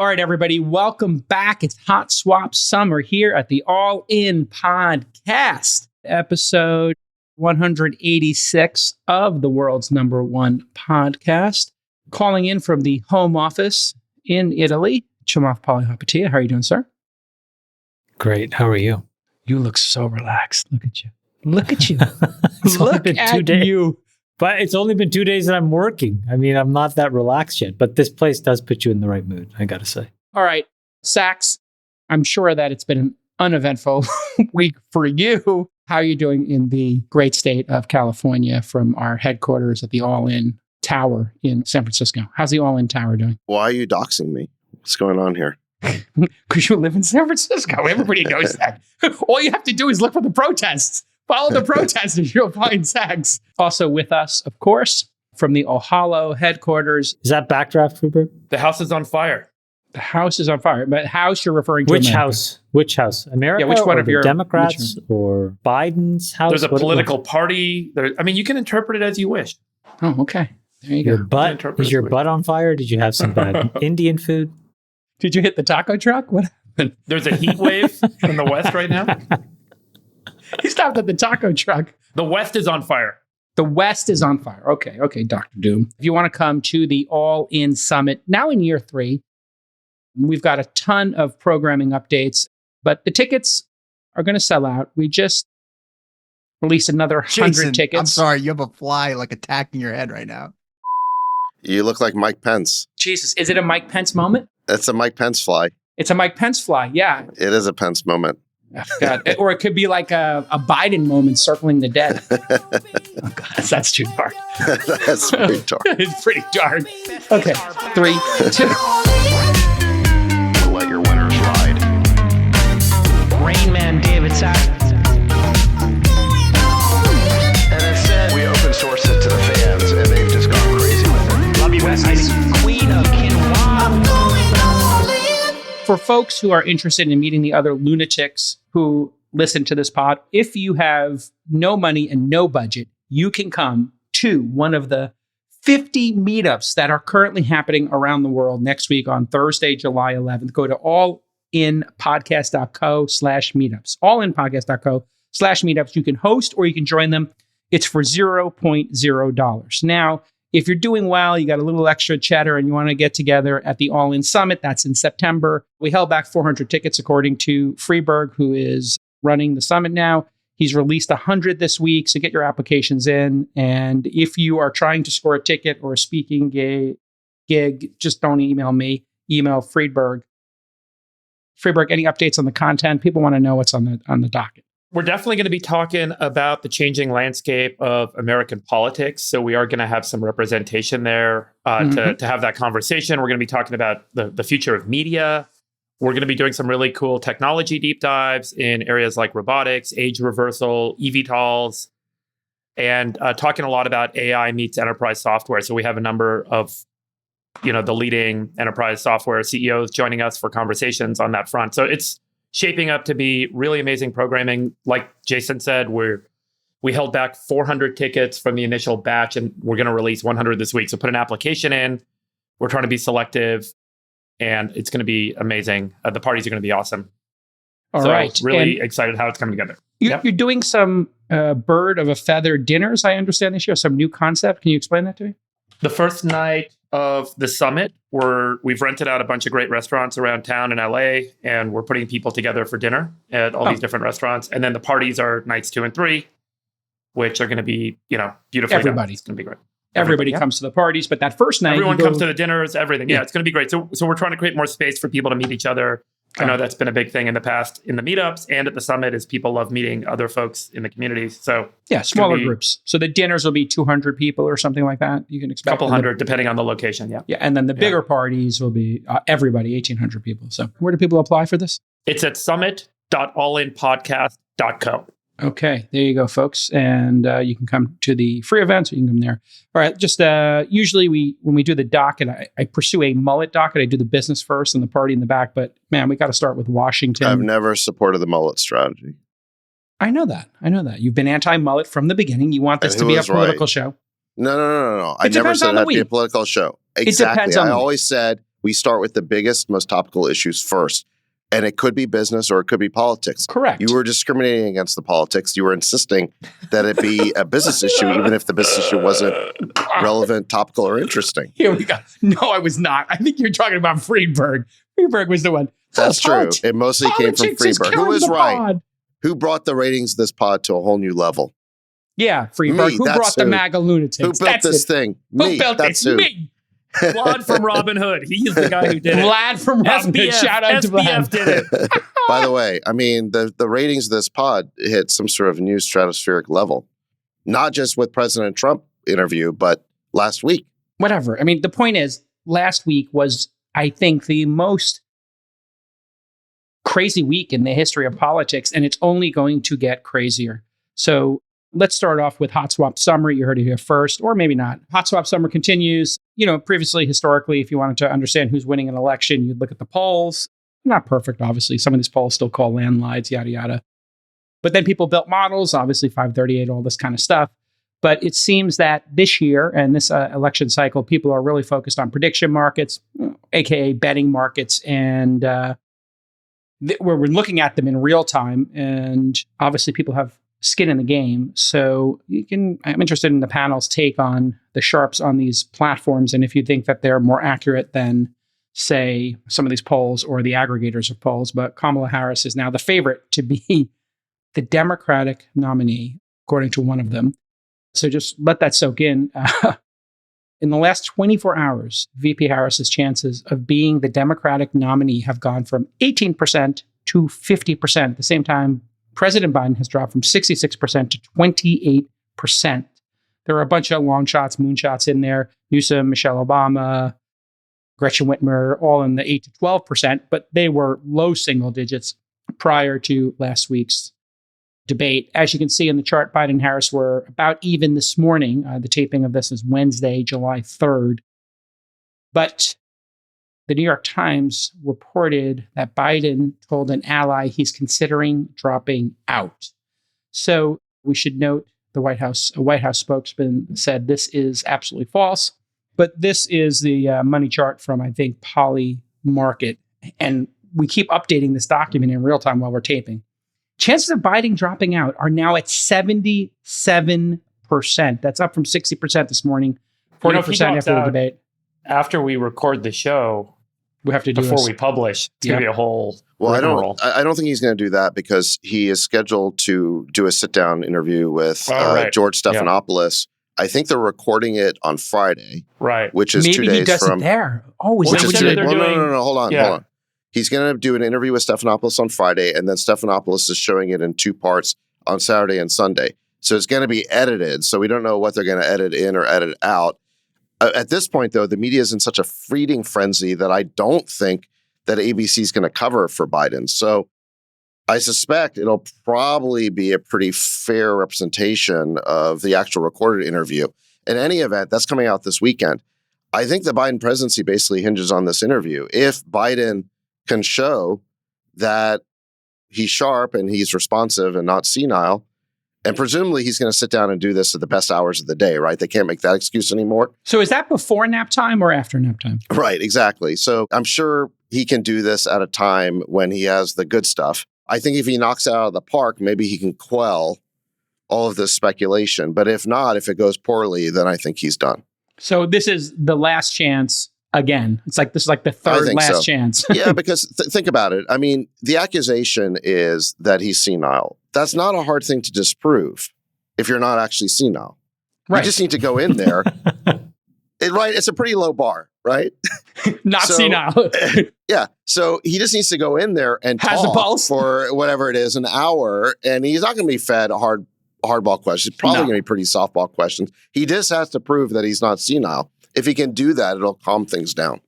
All right, everybody, welcome back. It's Hot Swap Summer here at the All In Podcast, episode 186 of the world's #1 podcast. Calling in from the home office in Italy, Chamath Palihapitiya. How are you doing, sir? Great. How are you? You look so relaxed. Look at you. Look at you. It's only Look been at 2 days. you. But it's only been 2 days that I'm working. I mean, I'm not that relaxed yet, but this place does put you in the right mood, I got to say. All right, Sax, I'm sure that it's been an uneventful week for you. How are you doing in the great state of California from our headquarters at the All In Tower in San Francisco? How's the All In Tower doing? Why are you doxing me? What's going on here? Because you live in San Francisco. Everybody knows that. All you have to do is look for the protests. Follow the protesters. You'll find Sax. Also with us, of course, from the Ohalo headquarters. Is that backdraft, Rupert? The house is on fire. The house is on fire. But house you're referring to Which America. house? Which house? America? Yeah, which one or of the your Democrats or Biden's house? There's a What- political party. You can interpret it as you wish. Oh, okay. There you Your go. butt? Interpret Is it your as butt on fire? Did you have some bad Indian food? Did you hit the taco truck? What happened? There's a heat wave in the West right now. He stopped at the taco truck. The West is on fire. The West is on fire. Okay, Dr. Doom. If you want to come to the All In Summit, now in year 3, we've got a ton of programming updates, but the tickets are going to sell out. We just released another 100 Jason, tickets. I'm sorry, you have a fly like attacking your head right now. You look like Mike Pence. Jesus, is it a Mike Pence moment? It's a Mike Pence fly. It's a Mike Pence fly, yeah. It is a Pence moment. Oh, God. Or it could be like a Biden moment circling the dead. Oh, God, that's too dark. That's pretty dark. It's pretty dark. Okay, 3, 2. Let your winners ride. Rain Man David Sack. And instead, we open source it to the fans, and they've just gone crazy with it. Love you, Besties. Queen of Quinoa. For folks who are interested in meeting the other lunatics who listen to this pod, if you have no money and no budget, you can come to one of the 50 meetups that are currently happening around the world next week on Thursday, July 11th. Go to allinpodcast.co/meetups. Allinpodcast.co/meetups. You can host or you can join them. It's for $0.0. Now, if you're doing well, you got a little extra cheddar and you want to get together at the All In Summit, that's in September. We held back 400 tickets according to Freeberg, who is running the summit now. He's released 100 this week, so get your applications in. And if you are trying to score a ticket or a speaking gig, just don't email me. Email Freeberg. Freeberg, any updates on the content? People want to know what's on the docket. We're definitely going to be talking about the changing landscape of American politics. So we are going to have some representation there to have that conversation. We're going to be talking about the future of media. We're going to be doing some really cool technology deep dives in areas like robotics, age reversal, eVTOLs, and talking a lot about AI meets enterprise software. So we have a number of, the leading enterprise software CEOs joining us for conversations on that front. So it's shaping up to be really amazing programming. Like Jason said, we held back 400 tickets from the initial batch, and we're going to release 100 this week. So put an application in. We're trying to be selective, and it's going to be amazing. The parties are going to be awesome. All right. Really excited how it's coming together. You're doing some bird of a feather dinners, I understand, this year, some new concept. Can you explain that to me? The first night of the summit, we've rented out a bunch of great restaurants around town in LA, and we're putting people together for dinner at all these different restaurants. And then the parties are nights 2 and 3, which are going to be, beautiful. Everybody. It's going to be great. Everybody comes to the parties, but that first night, everyone comes to the dinners, everything. Yeah, it's going to be great. So we're trying to create more space for people to meet each other. I know that's been a big thing in the past in the meetups and at the summit is people love meeting other folks in the community. So yeah, smaller groups. So the dinners will be 200 people or something like that. You can expect a couple hundred, depending on the location. Yeah. Yeah. And then the bigger parties will be everybody, 1,800 people. So where do people apply for this? It's at summit.allinpodcast.co. Okay, there you go, folks. And you can come to the free events, or you can come there. All right, just usually when we do the docket, I pursue a mullet docket. I do the business first and the party in the back. But man, we got to start with Washington. I've never supported the mullet strategy. I know that. You've been anti-mullet from the beginning. You want this to be a political show. No. I never said that'd be a political show. Exactly. I always said we start with the biggest, most topical issues first. And it could be business or it could be politics. Correct. You were discriminating against the politics. You were insisting that it be a business issue, even if the business issue wasn't relevant, topical, or interesting. Here we go. No, I was not. I think you're talking about Friedberg. Friedberg was the one. That's true. It mostly came from Friedberg. Who was right? Pod. Who brought the ratings of this pod to a whole new level? Yeah, Friedberg. Me, who brought the MAGA lunatics? Who built this thing? Who built this? Me. Vlad from Robin Hood. He's the guy who did it. Vlad from Robin Hood. Shout out to Vlad. did it. By the way, I mean, the ratings of this pod hit some sort of new stratospheric level. Not just with President Trump interview, but last week. Whatever. I mean, the point is, last week was, I think, the most crazy week in the history of politics, and it's only going to get crazier. So let's start off with Hot Swap Summer. You heard it here first, or maybe not. Hot Swap Summer continues. Previously, historically, if you wanted to understand who's winning an election, you'd look at the polls. Not perfect, obviously. Some of these polls still call landslides, yada, yada. But then people built models, obviously 538, all this kind of stuff. But it seems that this year and this election cycle, people are really focused on prediction markets, aka betting markets, and where we're looking at them in real time. And obviously, people have skin in the game. So I'm interested in the panel's take on the sharps on these platforms. And if you think that they're more accurate than, say, some of these polls or the aggregators of polls. But Kamala Harris is now the favorite to be the Democratic nominee, according to one of them. So just let that soak in. In the last 24 hours, VP Harris's chances of being the Democratic nominee have gone from 18% to 50%. At the same time, President Biden has dropped from 66% to 28%. There are a bunch of long shots, moonshots in there. Newsom, Michelle Obama, Gretchen Whitmer, all in the 8 to 12%, but they were low single digits prior to last week's debate. As you can see in the chart, Biden and Harris were about even this morning. The taping of this is Wednesday, July 3rd. But the New York Times reported that Biden told an ally he's considering dropping out. So we should note a White House spokesman said this is absolutely false. But this is the money chart from, I think, Poly Market. And we keep updating this document in real time while we're taping. Chances of Biden dropping out are now at 77%. That's up from 60% this morning, 40% after the debate. After we record the show, we have to do before we publish. It's going to be a whole. Well, I don't think he's going to do that because he is scheduled to do a sit-down interview with George Stephanopoulos. I think they're recording it on Friday, right? Which is maybe 2 days he does from. It there. Oh, is which that is what 2 days? they're Well, doing? no. Hold on. He's going to do an interview with Stephanopoulos on Friday, and then Stephanopoulos is showing it in 2 parts on Saturday and Sunday. So it's going to be edited. So we don't know what they're going to edit in or edit out. At this point, though, the media is in such a feeding frenzy that I don't think that ABC is going to cover for Biden. So I suspect it'll probably be a pretty fair representation of the actual recorded interview. In any event, that's coming out this weekend. I think the Biden presidency basically hinges on this interview. If Biden can show that he's sharp and he's responsive and not senile, and presumably he's going to sit down and do this at the best hours of the day, right? They can't make that excuse anymore. So is that before nap time or after nap time? Right, exactly. So I'm sure he can do this at a time when he has the good stuff. I think if he knocks it out of the park, maybe he can quell all of this speculation. But if not, if it goes poorly, then I think he's done. So this is the last chance again. This is like the third last chance. Yeah, because think about it. I mean, the accusation is that he's senile. That's not a hard thing to disprove if you're not actually senile. Right. You just need to go in there. It's a pretty low bar, right? Not senile. Yeah. So he just needs to go in there and talk for whatever it is, an hour, and he's not going to be fed hardball questions. Probably going to be pretty softball questions. He just has to prove that he's not senile. If he can do that, it'll calm things down.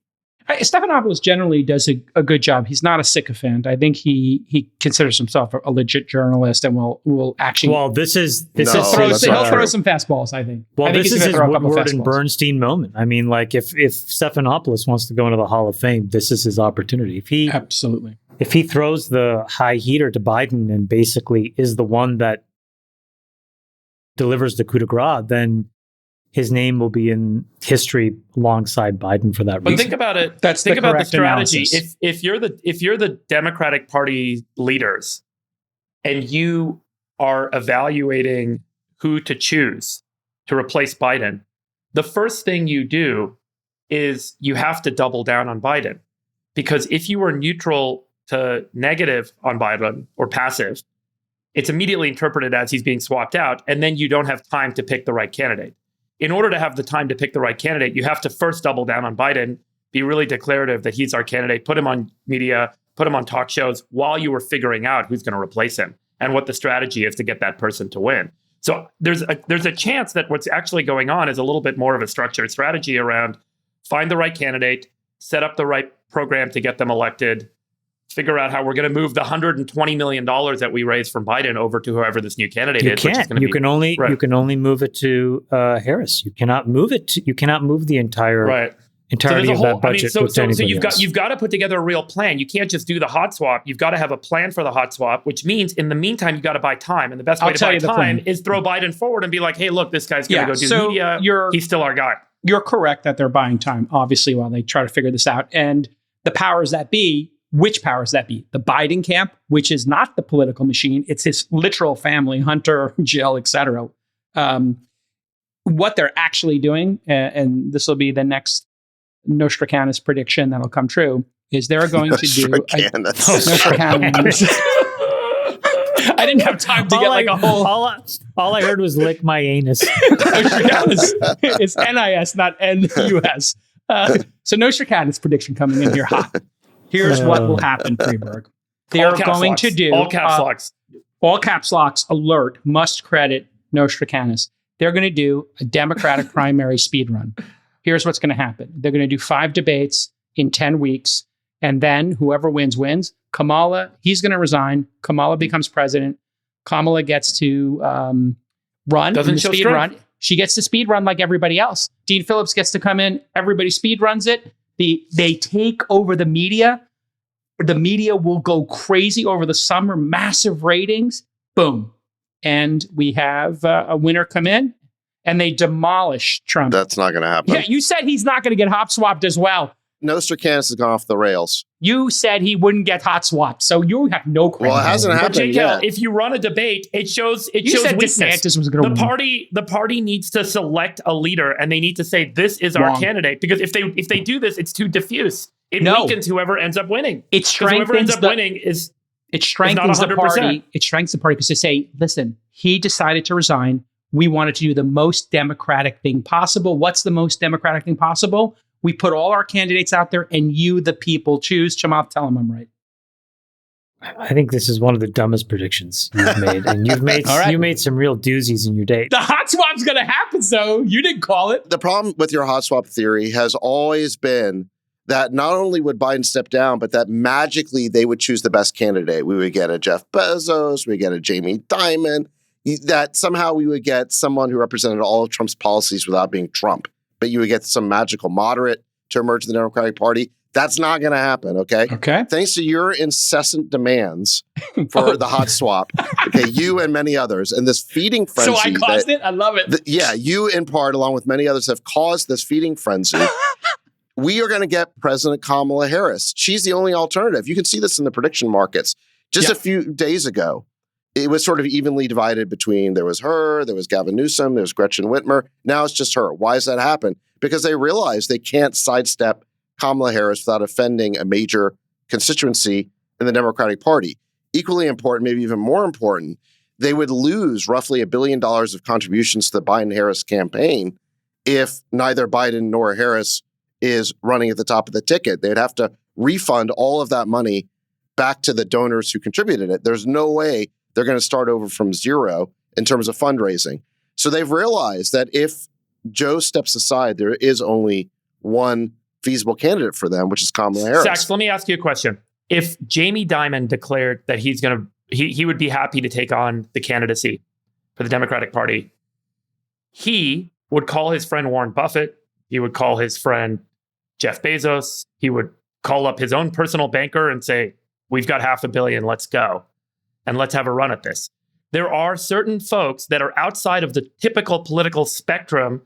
Stephanopoulos generally does a good job. He's not a sycophant. I think he considers himself a legit journalist and will actually. Well, he'll throw some fastballs. I think. Well, this is his Woodward and Bernstein moment. I mean, like if Stephanopoulos wants to go into the Hall of Fame, this is his opportunity. Absolutely. If he throws the high heater to Biden and basically is the one that delivers the coup de grace, then his name will be in history alongside Biden for that But reason. think about it. That's think the about the correct strategy. analysis. If you're the Democratic Party leaders and you are evaluating who to choose to replace Biden, the first thing you do is you have to double down on Biden. Because if you were neutral to negative on Biden or passive, it's immediately interpreted as he's being swapped out, and then you don't have time to pick the right candidate. In order to have the time to pick the right candidate, you have to first double down on Biden, be really declarative that he's our candidate, put him on media, put him on talk shows while you were figuring out who's going to replace him and what the strategy is to get that person to win. So there's a chance that what's actually going on is a little bit more of a structured strategy around find the right candidate, set up the right program to get them elected, figure out how we're going to move the $120 million that we raised from Biden over to whoever this new candidate is. Which is going to You can only move it to Harris. You cannot move it. You cannot move the entirety of that budget. So anybody you've got to put together a real plan. You can't just do the hot swap. You've got to have a plan for the hot swap, which means in the meantime you've got to buy time. And the best way to buy time is throw Biden forward and be like, hey, look, this guy's going to go do media. He's still our guy. You're correct that they're buying time, obviously, while they try to figure this out. And the powers that be, which powers that be? The Biden camp, which is not the political machine. It's his literal family, Hunter, Jill, etc. What they're actually doing, and this will be the next Nostradamus prediction that'll come true, is they're going to do Nostradamus. I didn't have time to get a whole. All I heard was lick my anus. Nostradamus. It's NIS, not NUS. So Nostradamus prediction coming in here hot. Here's what will happen, Freeberg. They are going to do all caps locks. All caps locks. Alert. Must credit Nostradamus. They're going to do a Democratic primary speed run. Here's what's going to happen. They're going to do 5 debates in 10 weeks. And then whoever wins, wins. Kamala, he's going to resign. Kamala becomes president. Kamala gets to run in the speed run. She gets to speed run like everybody else. Dean Phillips gets to come in. Everybody speed runs it. They take over the media. The media will go crazy over the summer. Massive ratings. Boom. And we have a winner come in. And they demolish Trump. That's not going to happen. Yeah, you said he's not going to get hot swapped as well. Nostradamus has gone off the rails. You said he wouldn't get hot swapped, so you have no credibility. Well, it hasn't happened But yet. if you run a debate, it shows You said weakness. DeSantis was going to win. The party needs to select a leader, and they need to say this is our candidate. Because if they do this, it's too diffuse. It weakens whoever ends up winning. It strengthens whoever ends up winning is it strengthens not the 100%. party. It strengthens the party because to say, listen, he decided to resign. We wanted to do the most democratic thing possible. What's the most democratic thing possible? We put all our candidates out there, and you, the people, choose. Chamath, tell him I'm right. I think this is one of the dumbest predictions you've made, and you've made you made some real doozies in your date. The hot swap's going to happen, so you didn't call it. The problem with your hot swap theory has always been that not only would Biden step down, but that magically they would choose the best candidate. We would get a Jeff Bezos, we get a Jamie Dimon, that somehow we would get someone who represented all of Trump's policies without being Trump. But you would get some magical moderate to emerge in the Democratic Party. That's not going to happen, okay? Okay. Thanks to your incessant demands for the hot swap, okay, you and many others, and this feeding frenzy. So I caused it? I love it. You in part, along with many others, have caused this feeding frenzy. We are going to get President Kamala Harris. She's the only alternative. You can see this in the prediction markets. Just a few days ago, it was sort of evenly divided between there was her, there was Gavin Newsom, there was Gretchen Whitmer. Now it's just her. Why does that happen? Because they realize they can't sidestep Kamala Harris without offending a major constituency in the Democratic Party. Equally important, maybe even more important, they would lose roughly $1 billion of contributions to the Biden-Harris campaign if neither Biden nor Harris is running at the top of the ticket. They'd have to refund all of that money back to the donors who contributed it. There's no way they're going to start over from zero in terms of fundraising. So they've realized that if Joe steps aside, there is only one feasible candidate for them, which is Kamala Harris. Sachs, let me ask you a question. If Jamie Dimon declared that he would be happy to take on the candidacy for the Democratic Party, he would call his friend Warren Buffett. He would call his friend Jeff Bezos. He would call up his own personal banker and say, we've got $500 million, let's go. And let's have a run at this. There are certain folks that are outside of the typical political spectrum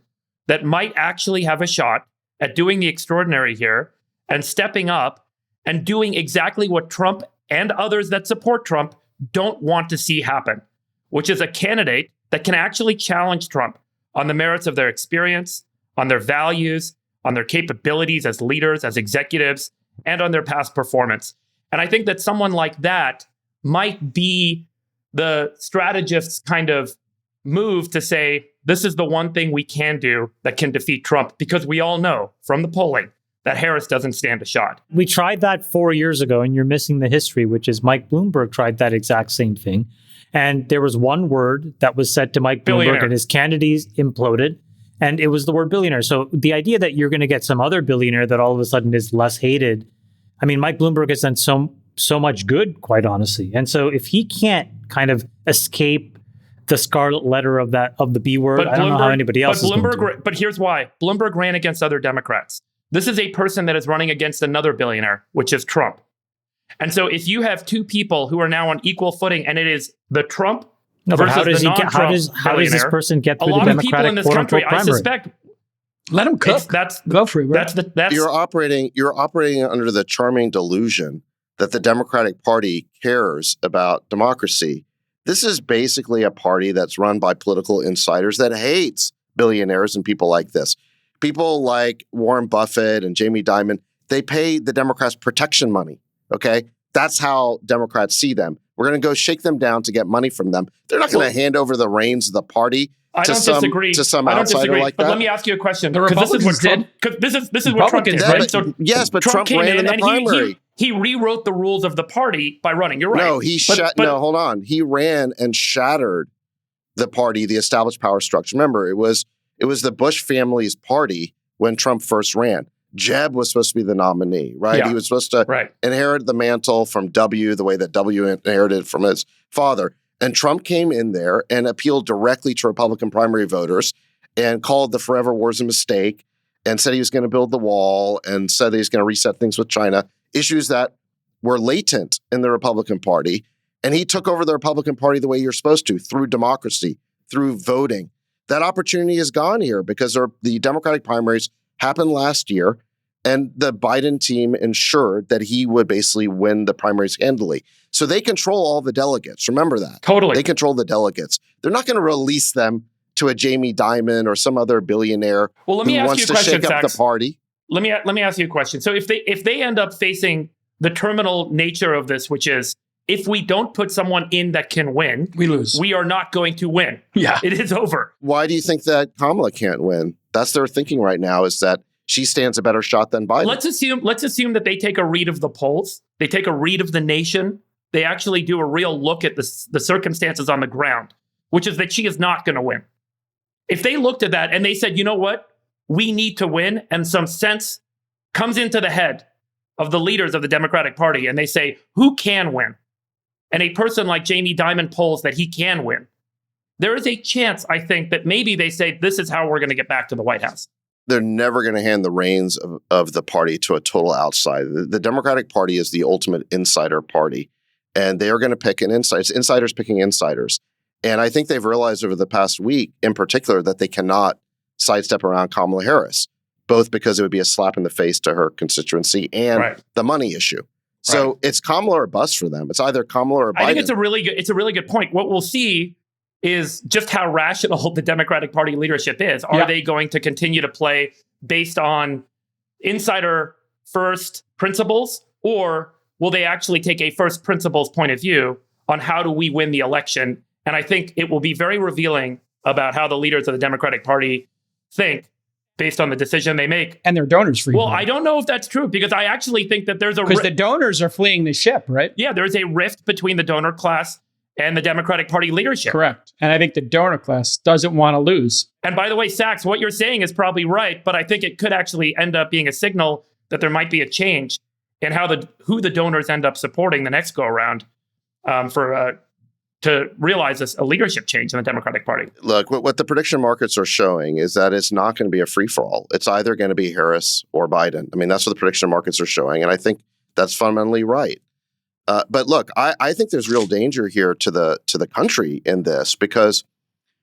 that might actually have a shot at doing the extraordinary here and stepping up and doing exactly what Trump and others that support Trump don't want to see happen, which is a candidate that can actually challenge Trump on the merits of their experience, on their values, on their capabilities as leaders, as executives, and on their past performance. And I think that someone like that might be the strategist's kind of move to say, this is the one thing we can do that can defeat Trump, because we all know from the polling that Harris doesn't stand a shot. We tried that 4 years ago, and you're missing the history, which is Mike Bloomberg tried that exact same thing. And there was one word that was said to Mike Bloomberg, and his candidates imploded. And it was the word billionaire. So the idea that you're going to get some other billionaire that all of a sudden is less hated. I mean, Mike Bloomberg has done so much good, quite honestly. And so if he can't kind of escape the scarlet letter of the B word, I don't know how anybody else is going to. But here's why. Bloomberg ran against other Democrats. This is a person that is running against another billionaire, which is Trump. And so if you have two people who are now on equal footing, and it is the Trump versus how does the non-Trump how does this person get through the Democratic people in this country, I suspect, let him cook. Go for it. Bro. You're operating under the charming delusion that the Democratic Party cares about democracy. This is basically a party that's run by political insiders that hates billionaires and people like this. People like Warren Buffett and Jamie Dimon, they pay the Democrats protection money, okay? That's how Democrats see them. We're going to go shake them down to get money from them. They're not going to hand over the reins of the party to some outsider like that. But let me ask you a question. The Republicans did. This is what Trump did, right? So yes, but Trump ran in the primary. He rewrote the rules of the party by running. You're right. No, hold on. He ran and shattered the party, the established power structure. Remember, it was the Bush family's party when Trump first ran. Jeb was supposed to be the nominee, right? Yeah. He was supposed to inherit the mantle from W the way that W inherited from his father. And Trump came in there and appealed directly to Republican primary voters and called the forever wars a mistake and said he was going to build the wall and said he was going to reset things with China, issues that were latent in the Republican Party. And he took over the Republican Party the way you're supposed to, through democracy, through voting. That opportunity is gone here because the Democratic primaries happened last year, and the Biden team ensured that he would basically win the primaries handily. So they control all the delegates. Remember that. Totally. They control the delegates. They're not going to release them to a Jamie Dimon or some other billionaire who wants to shake up the party. Let me ask you a question. So if they end up facing the terminal nature of this, which is, if we don't put someone in that can win, we lose. We are not going to win. Yeah. It is over. Why do you think that Kamala can't win? That's their thinking right now, is that she stands a better shot than Biden. Let's assume that they take a read of the polls. They take a read of the nation. They actually do a real look at the circumstances on the ground, which is that she is not going to win. If they looked at that and they said, you know what? We need to win, and some sense comes into the head of the leaders of the Democratic Party, and they say, who can win? And a person like Jamie Dimon polls that he can win. There is a chance, I think, that maybe they say, this is how we're going to get back to the White House. They're never going to hand the reins of the party to a total outsider. The Democratic Party is the ultimate insider party, and they are going to pick an insider. It's insiders picking insiders. And I think they've realized over the past week, in particular, that they cannot sidestep around Kamala Harris, both because it would be a slap in the face to her constituency and the money issue. So it's Kamala or bust for them. It's either Kamala or Biden. I think it's a really good point. What we'll see is just how rational the Democratic Party leadership is. Are they going to continue to play based on insider first principles, or will they actually take a first principles point of view on how do we win the election? And I think it will be very revealing about how the leaders of the Democratic Party think based on the decision they make. And their donors free. Well, I don't know if that's true, because I actually think that there's because the donors are fleeing the ship, right? Yeah, there's a rift between the donor class and the Democratic Party leadership. Correct. And I think the donor class doesn't want to lose. And by the way, Sachs, what you're saying is probably right, but I think it could actually end up being a signal that there might be a change in who the donors end up supporting the next go around to realize a leadership change in the Democratic Party. Look, what the prediction markets are showing is that it's not going to be a free-for-all. It's either going to be Harris or Biden. I mean, that's what the prediction markets are showing, and I think that's fundamentally right. But look, I think there's real danger here to the country in this, because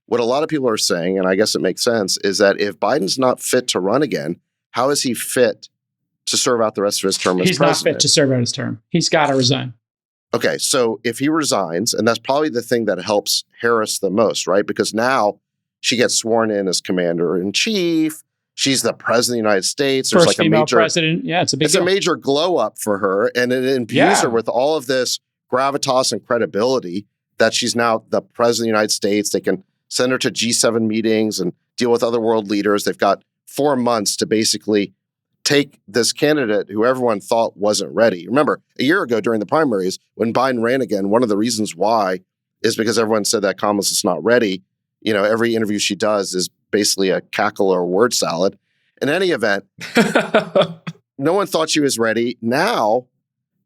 what a lot of people are saying, and I guess it makes sense, is that if Biden's not fit to run again, how is he fit to serve out the rest of his term as president? He's not fit to serve out his term. He's got to resign. Okay, so if he resigns, and that's probably the thing that helps Harris the most, right? Because now she gets sworn in as commander-in-chief. She's the president of the United States. There's First like female a major president. Yeah, it's a big deal. a major glow up for her, and it imbues her with all of this gravitas and credibility that she's now the president of the United States. They can send her to G7 meetings and deal with other world leaders. They've got 4 months to basically take this candidate who everyone thought wasn't ready. Remember, a year ago during the primaries, when Biden ran again, one of the reasons why is because everyone said that Kamala's just not ready. You know, every interview she does is basically a cackle or a word salad. In any event, no one thought she was ready. Now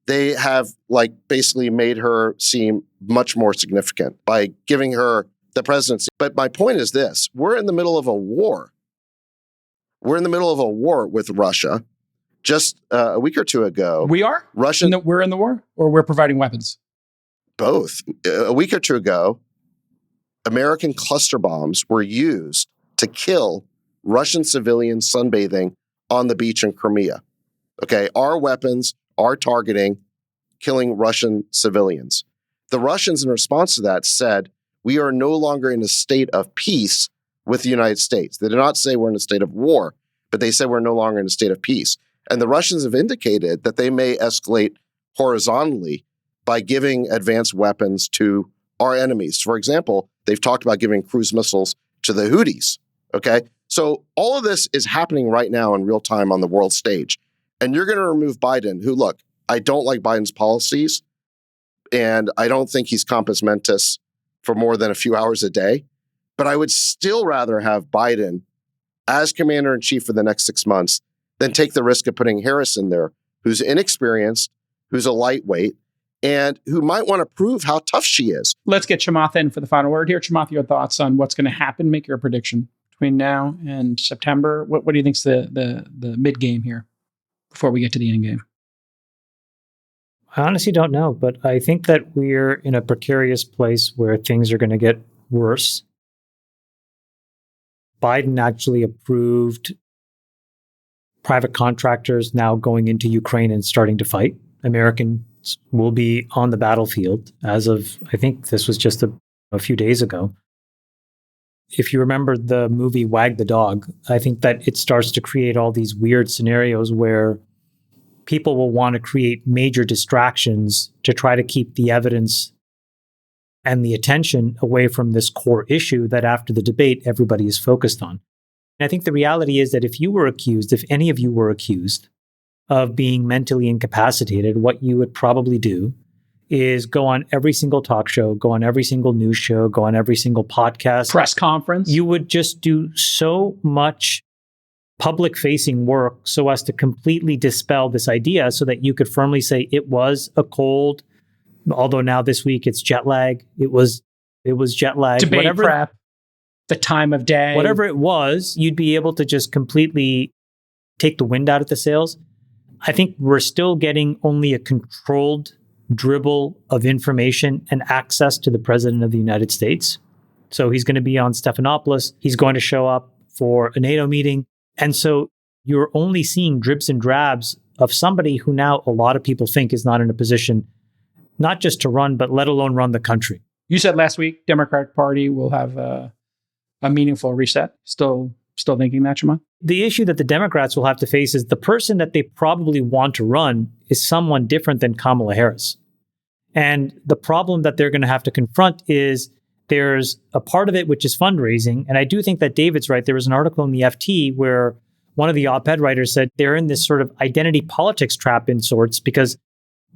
they have like basically made her seem much more significant by giving her the presidency. But my point is this: we're in the middle of a war. We're in the middle of a war with Russia. Just a week or two ago, We are? We're in the war, or we're providing weapons? both. A week or two ago, American cluster bombs were used to kill Russian civilians sunbathing on the beach in Crimea. Okay, our weapons are targeting killing Russian civilians. The Russians, in response to that, said, we are no longer in a state of peace with the United States. They did not say we're in a state of war, but they said we're no longer in a state of peace. And the Russians have indicated that they may escalate horizontally by giving advanced weapons to our enemies. For example, they've talked about giving cruise missiles to the Houthis. Okay, so all of this is happening right now in real time on the world stage. And you're going to remove Biden, who, look, I don't like Biden's policies, and I don't think he's compos mentis for more than a few hours a day. But I would still rather have Biden as commander-in-chief for the next 6 months than take the risk of putting Harris in there, who's inexperienced, who's a lightweight, and who might want to prove how tough she is. Let's get Chamath in for the final word here. Chamath, your thoughts on what's going to happen? Make your prediction between now and September. What do you think's the mid game here before we get to the end game? I honestly don't know, but I think that we're in a precarious place where things are going to get worse. Biden actually approved private contractors now going into Ukraine and starting to fight. Americans will be on the battlefield as of, I think this was just a few days ago. If you remember the movie Wag the Dog, I think that it starts to create all these weird scenarios where people will want to create major distractions to try to keep the evidence and the attention away from this core issue that after the debate, everybody is focused on. And I think the reality is that if any of you were accused of being mentally incapacitated, what you would probably do is go on every single talk show, go on every single news show, go on every single podcast. Press conference. You would just do so much public-facing work so as to completely dispel this idea so that you could firmly say it was a cold, although now this week it's jet lag. It was jet lag. Debate prep, the time of day. Whatever it was, you'd be able to just completely take the wind out of the sails. I think we're still getting only a controlled dribble of information and access to the President of the United States. So he's going to be on Stephanopoulos. He's going to show up for a NATO meeting. And so you're only seeing dribs and drabs of somebody who now a lot of people think is not in a position not just to run, but let alone run the country. You said last week, Democratic Party will have a meaningful reset. Still thinking that, Chamath? The issue that the Democrats will have to face is the person that they probably want to run is someone different than Kamala Harris. And the problem that they're going to have to confront is there's a part of it which is fundraising. And I do think that David's right. There was an article in the FT where one of the op-ed writers said they're in this sort of identity politics trap in sorts because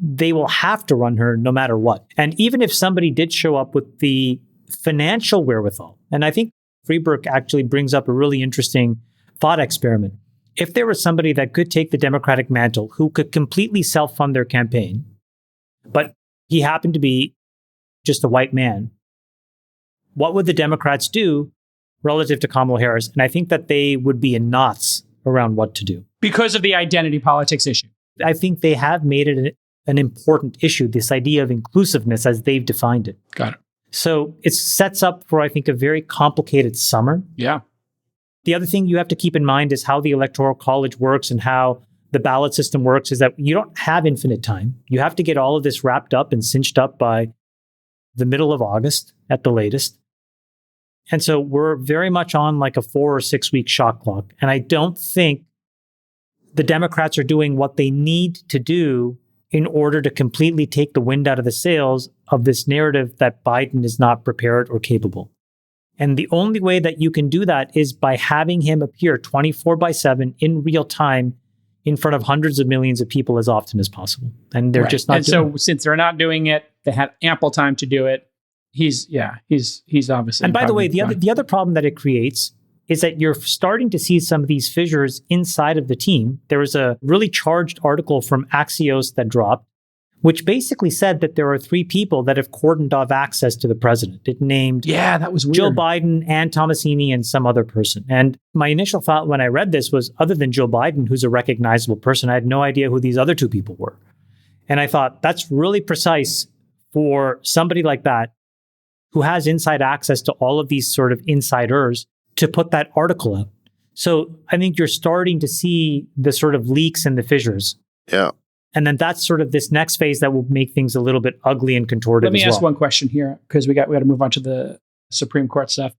they will have to run her no matter what. And even if somebody did show up with the financial wherewithal, and I think Freeberg actually brings up a really interesting thought experiment. If there was somebody that could take the Democratic mantle, who could completely self-fund their campaign, but he happened to be just a white man, what would the Democrats do relative to Kamala Harris? And I think that they would be in knots around what to do. Because of the identity politics issue. I think they have made it an important issue, this idea of inclusiveness as they've defined it. Got it. So it sets up for, I think, a very complicated summer. Yeah. The other thing you have to keep in mind is how the Electoral College works and how the ballot system works is that you don't have infinite time. You have to get all of this wrapped up and cinched up by the middle of August at the latest. And so we're very much on like a 4 or 6 week shot clock. And I don't think the Democrats are doing what they need to do in order to completely take the wind out of the sails of this narrative that Biden is not prepared or capable. And the only way that you can do that is by having him appear 24/7 in real time in front of hundreds of millions of people as often as possible. And they're just not and doing it. so since they're not doing it, they had ample time to do it. He's obviously. And by the way, probably the other problem that it creates is that you're starting to see some of these fissures inside of the team. There was a really charged article from Axios that dropped, which basically said that there are 3 people that have cordoned off access to the president. It named that was weird. Joe Biden, Ann Tomasini, and some other person. And my initial thought when I read this was, other than Joe Biden, who's a recognizable person, I had no idea who these other 2 people were. And I thought, that's really precise for somebody like that, who has inside access to all of these sort of insiders, to put that article out. So I think you're starting to see the sort of leaks and the fissures. Yeah. And then that's sort of this next phase that will make things a little bit ugly and contorted. Let me ask well. one question here, because we got to move on to the Supreme Court stuff.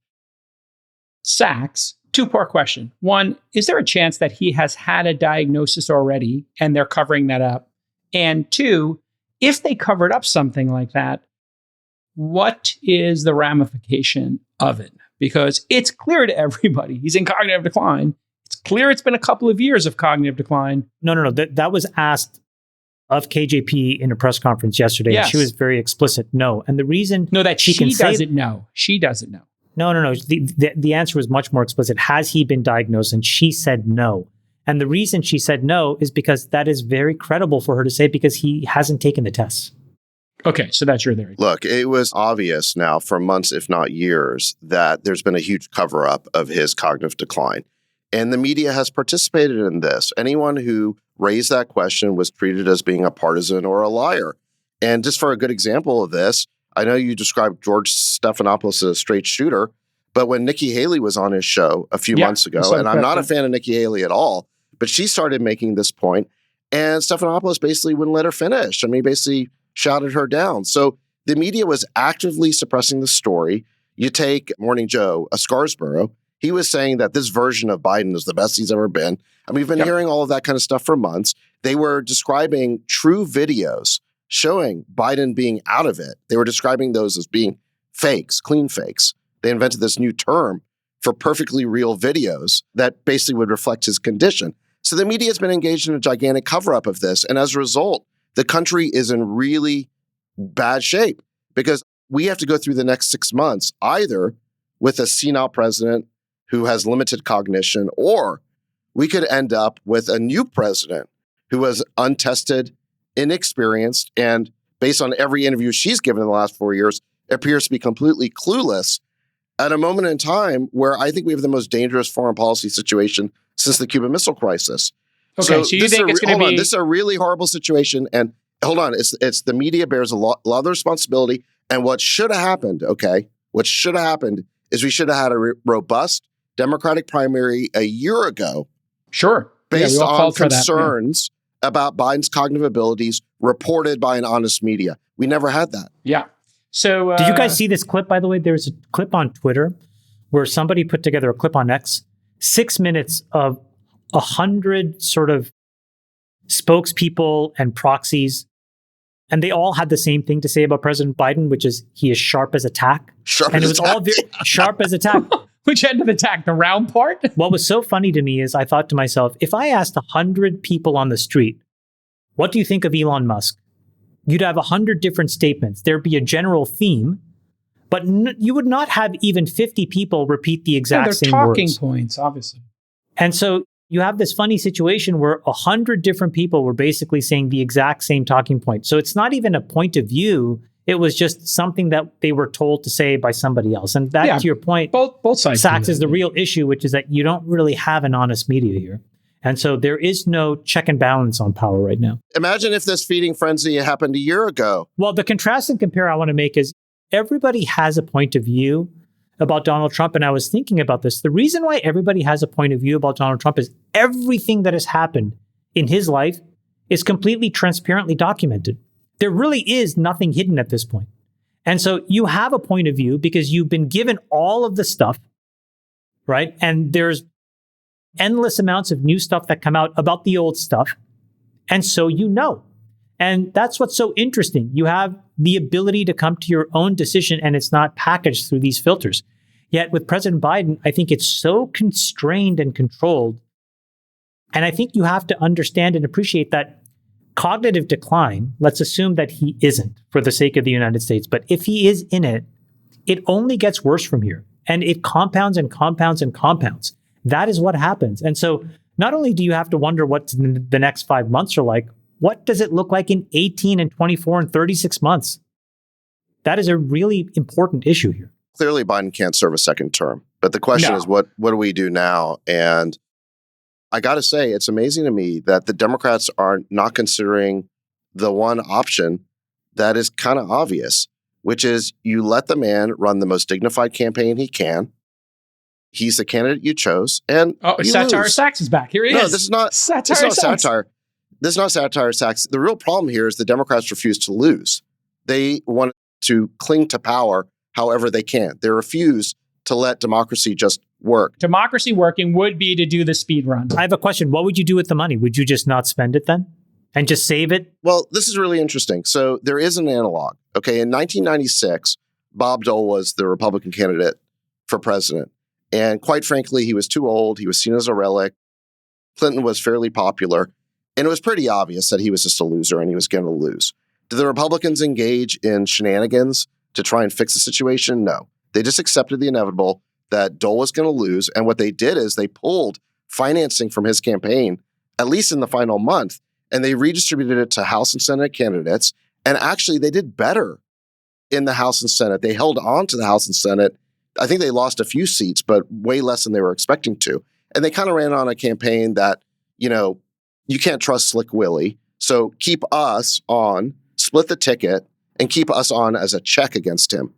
Sachs, 2-part question. One, is there a chance that he has had a diagnosis already and they're covering that up? And 2, if they covered up something like that, what is the ramification of it? Because it's clear to everybody he's in cognitive decline. It's clear it's been a couple of years of cognitive decline. No. That was asked of KJP in a press conference yesterday. Yes. And she was very explicit. No. And the reason that she can doesn't know. She doesn't know. No. The answer was much more explicit. Has he been diagnosed? And she said no. And the reason she said no is because that is very credible for her to say, because he hasn't taken the tests. Okay, so that's your theory. Look, it was obvious now for months, if not years, that there's been a huge cover-up of his cognitive decline. And the media has participated in this. Anyone who raised that question was treated as being a partisan or a liar. And just for a good example of this, I know you described George Stephanopoulos as a straight shooter, but when Nikki Haley was on his show a few months ago, and I'm not a fan of Nikki Haley at all, but she started making this point, and Stephanopoulos basically wouldn't let her finish. I mean, basically shouted her down. So the media was actively suppressing the story. You take Morning Joe, a Scarsborough, he was saying that this version of Biden is the best he's ever been. I mean, we've been hearing all of that kind of stuff for months. They were describing true videos showing Biden being out of it. They were describing those as being fakes, clean fakes. They invented this new term for perfectly real videos that basically would reflect his condition. So the media has been engaged in a gigantic cover-up of this. And as a result, the country is in really bad shape because we have to go through the next 6 months either with a senile president who has limited cognition, or we could end up with a new president who is untested, inexperienced, and based on every interview she's given in the last 4 years, appears to be completely clueless at a moment in time where I think we have the most dangerous foreign policy situation since the Cuban Missile Crisis. Okay, so you think it's going to be... This is a really horrible situation. And hold on, it's the media bears a lot of the responsibility. And what should have happened, what should have happened is we should have had a robust Democratic primary a year ago. Sure. Based on concerns about Biden's cognitive abilities reported by an honest media. We never had that. Yeah. So did you guys see this clip, by the way? There's a clip on Twitter where somebody put together a clip on X, 6 minutes of 100 sort of spokespeople and proxies, and they all had the same thing to say about President Biden, which is he is sharp as a tack. And it was all very sharp as a tack. Which end of the tack? The round part? What was so funny to me is I thought to myself, if I asked 100 people on the street, what do you think of Elon Musk? You'd have 100 different statements. There'd be a general theme, but you would not have even 50 people repeat the exact same words. They're talking points, obviously. And so you have this funny situation where 100 different people were basically saying the exact same talking point. So it's not even a point of view. It was just something that they were told to say by somebody else. And that, to your point, both sides. Sachs is the real issue, which is that you don't really have an honest media here. And so there is no check and balance on power right now. Imagine if this feeding frenzy happened a year ago. Well, the contrast and compare I want to make is everybody has a point of view about Donald Trump. And I was thinking about this. The reason why everybody has a point of view about Donald Trump is everything that has happened in his life is completely transparently documented. There really is nothing hidden at this point. And so you have a point of view because you've been given all of the stuff, right? And there's endless amounts of new stuff that come out about the old stuff. And so you know. And that's what's so interesting. You have the ability to come to your own decision, and it's not packaged through these filters. Yet with President Biden, I think it's so constrained and controlled. And I think you have to understand and appreciate that cognitive decline, let's assume that he isn't for the sake of the United States. But if he is in it, it only gets worse from here. And it compounds and compounds and compounds. That is what happens. And so not only do you have to wonder what the next 5 months are like, what does it look like in 18 and 24 and 36 months? That is a really important issue here. Clearly, Biden can't serve a second term. But the question is, what do we do now? And I got to say, it's amazing to me that the Democrats are not considering the one option that is kind of obvious, which is you let the man run the most dignified campaign he can. He's the candidate you chose, and Satire Sachs is back. Here he is. No, this is not satire. This is not satire Sachs. The real problem here is the Democrats refuse to lose. They want to cling to power however they can. They refuse to let democracy just work. Democracy working would be to do the speed run. I have a question. What would you do with the money? Would you just not spend it then and just save it? Well, this is really interesting. So there is an analog. Okay, in 1996, Bob Dole was the Republican candidate for president. And quite frankly, he was too old. He was seen as a relic. Clinton was fairly popular. And it was pretty obvious that he was just a loser and he was going to lose. Did the Republicans engage in shenanigans to try and fix the situation? No. They just accepted the inevitable that Dole was going to lose. And what they did is they pulled financing from his campaign, at least in the final month, and they redistributed it to House and Senate candidates. And actually, they did better in the House and Senate. They held on to the House and Senate. I think they lost a few seats, but way less than they were expecting to. And they kind of ran on a campaign that, you can't trust Slick Willie. So keep us on, split the ticket, and keep us on as a check against him.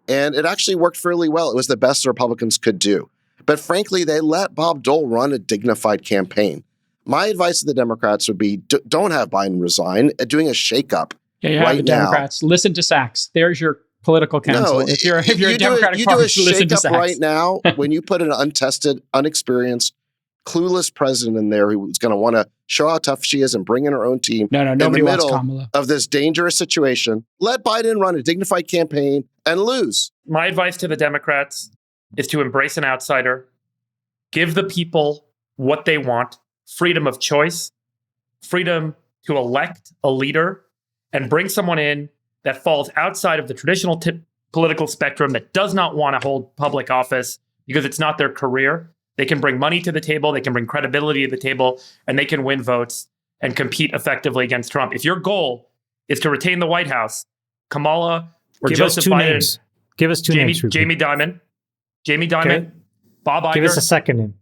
And it actually worked fairly well. It was the best the Republicans could do. But frankly, they let Bob Dole run a dignified campaign. My advice to the Democrats would be don't have Biden resign. Doing a shakeup right now. Democrats, listen to Sachs. There's your political counsel. No, if you're a Democratic Party, listen to Sachs. Right now, when you put an untested, unexperienced, clueless president in there who's going to want to show how tough she is and bring in her own team. Nobody wants Kamala. Of this dangerous situation, let Biden run a dignified campaign and lose. My advice to the Democrats is to embrace an outsider, give the people what they want, freedom of choice, freedom to elect a leader, and bring someone in that falls outside of the traditional political spectrum, that does not want to hold public office because it's not their career. They can bring money to the table, they can bring credibility to the table, and they can win votes and compete effectively against Trump. If your goal is to retain the White House, Kamala or Joseph Biden, names. Give us two names. Jamie Dimon, okay. Bob Iger. Give us a second name.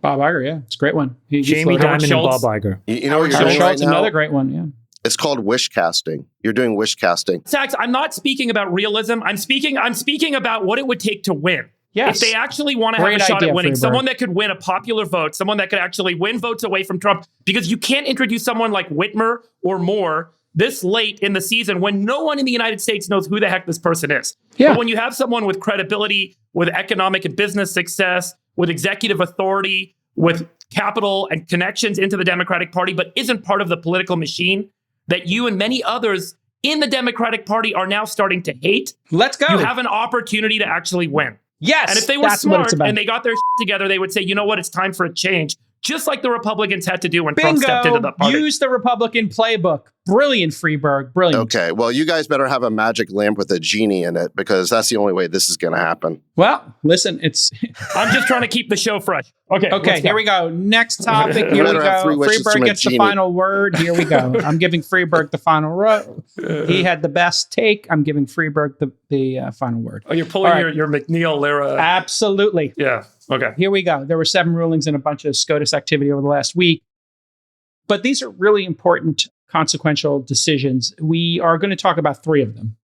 Bob Iger, yeah, it's a great one. Jamie Dimon and Bob Iger. You know what you're doing right now? Another great one, yeah. It's called wish casting. You're doing wish casting. Sachs, I'm not speaking about realism. I'm speaking about what it would take to win. Yes. If they actually want to have a shot at winning, someone that could win a popular vote, someone that could actually win votes away from Trump, because you can't introduce someone like Whitmer or Moore this late in the season when no one in the United States knows who the heck this person is. Yeah. But when you have someone with credibility, with economic and business success, with executive authority, with capital and connections into the Democratic Party, but isn't part of the political machine that you and many others in the Democratic Party are now starting to hate, let's go. You have an opportunity to actually win. Yes. And if they were smart and they got their together, they would say, you know what, it's time for a change. Just like the Republicans had to do when Trump stepped into the party. Use the Republican playbook. Brilliant, Freeberg. Brilliant. Okay. Well, you guys better have a magic lamp with a genie in it, because that's the only way this is going to happen. Well, listen, I'm just trying to keep the show fresh. Okay, here we go. Next topic. Here we go. Freeberg gets the final word. Here we go. I'm giving Freeberg the final word. He had the best take. I'm giving Freeberg the final word. Oh, you're pulling your McNeil Lira. Absolutely. Yeah. Okay. Here we go. There were 7 rulings and a bunch of SCOTUS activity over the last week. But these are really important, consequential decisions. We are going to talk about 3 of them.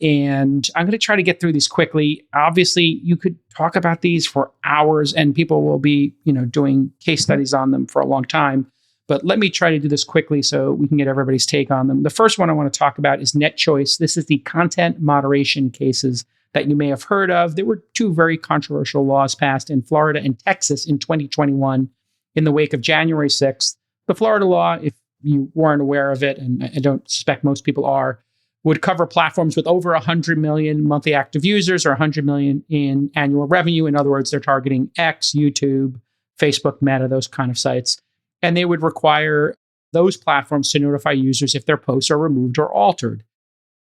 And I'm going to try to get through these quickly. Obviously, you could talk about these for hours and people will be, doing case studies on them for a long time. But let me try to do this quickly so we can get everybody's take on them. The first one I want to talk about is net choice. This is the content moderation cases that you may have heard of. There were two very controversial laws passed in Florida and Texas in 2021 in the wake of January 6th. The Florida law, if you weren't aware of it, and I don't suspect most people are, would cover platforms with over 100 million monthly active users or 100 million in annual revenue. In other words, they're targeting X, YouTube, Facebook, Meta, those kind of sites. And they would require those platforms to notify users if their posts are removed or altered.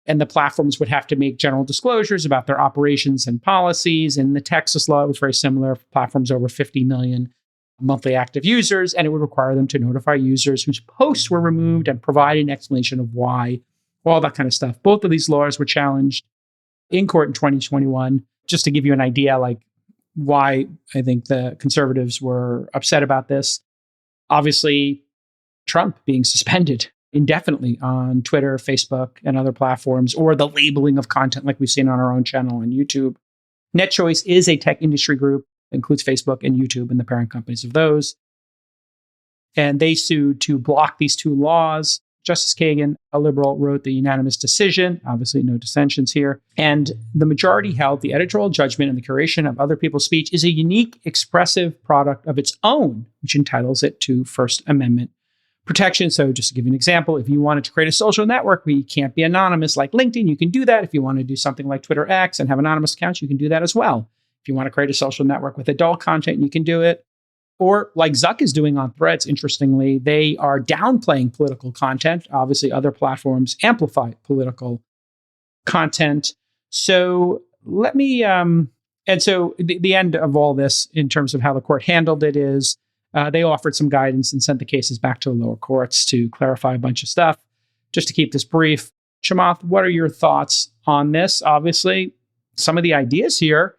And the platforms would have to make general disclosures about their operations and policies. In the Texas law, it was very similar for platforms over 50 million monthly active users, and it would require them to notify users whose posts were removed and provide an explanation of why, all that kind of stuff. Both of these laws were challenged in court in 2021. Just to give you an idea, like why I think the conservatives were upset about this. Obviously, Trump being suspended indefinitely on Twitter, Facebook, and other platforms, or the labeling of content like we've seen on our own channel on YouTube. NetChoice is a tech industry group, includes Facebook and YouTube and the parent companies of those. And they sued to block these two laws. Justice Kagan, a liberal, wrote the unanimous decision. Obviously, no dissensions here. And the majority held the editorial judgment and the curation of other people's speech is a unique, expressive product of its own, which entitles it to First Amendment protection. So just to give you an example, if you wanted to create a social network where you can't be anonymous like LinkedIn, you can do that. If you want to do something like Twitter X and have anonymous accounts, you can do that as well. If you want to create a social network with adult content, you can do it. Or like Zuck is doing on Threads, interestingly, they are downplaying political content. Obviously, other platforms amplify political content. So let me, and so the end of all this in terms of how the court handled it is they offered some guidance and sent the cases back to the lower courts to clarify a bunch of stuff. Just to keep this brief, Chamath, what are your thoughts on this? Obviously, some of the ideas here,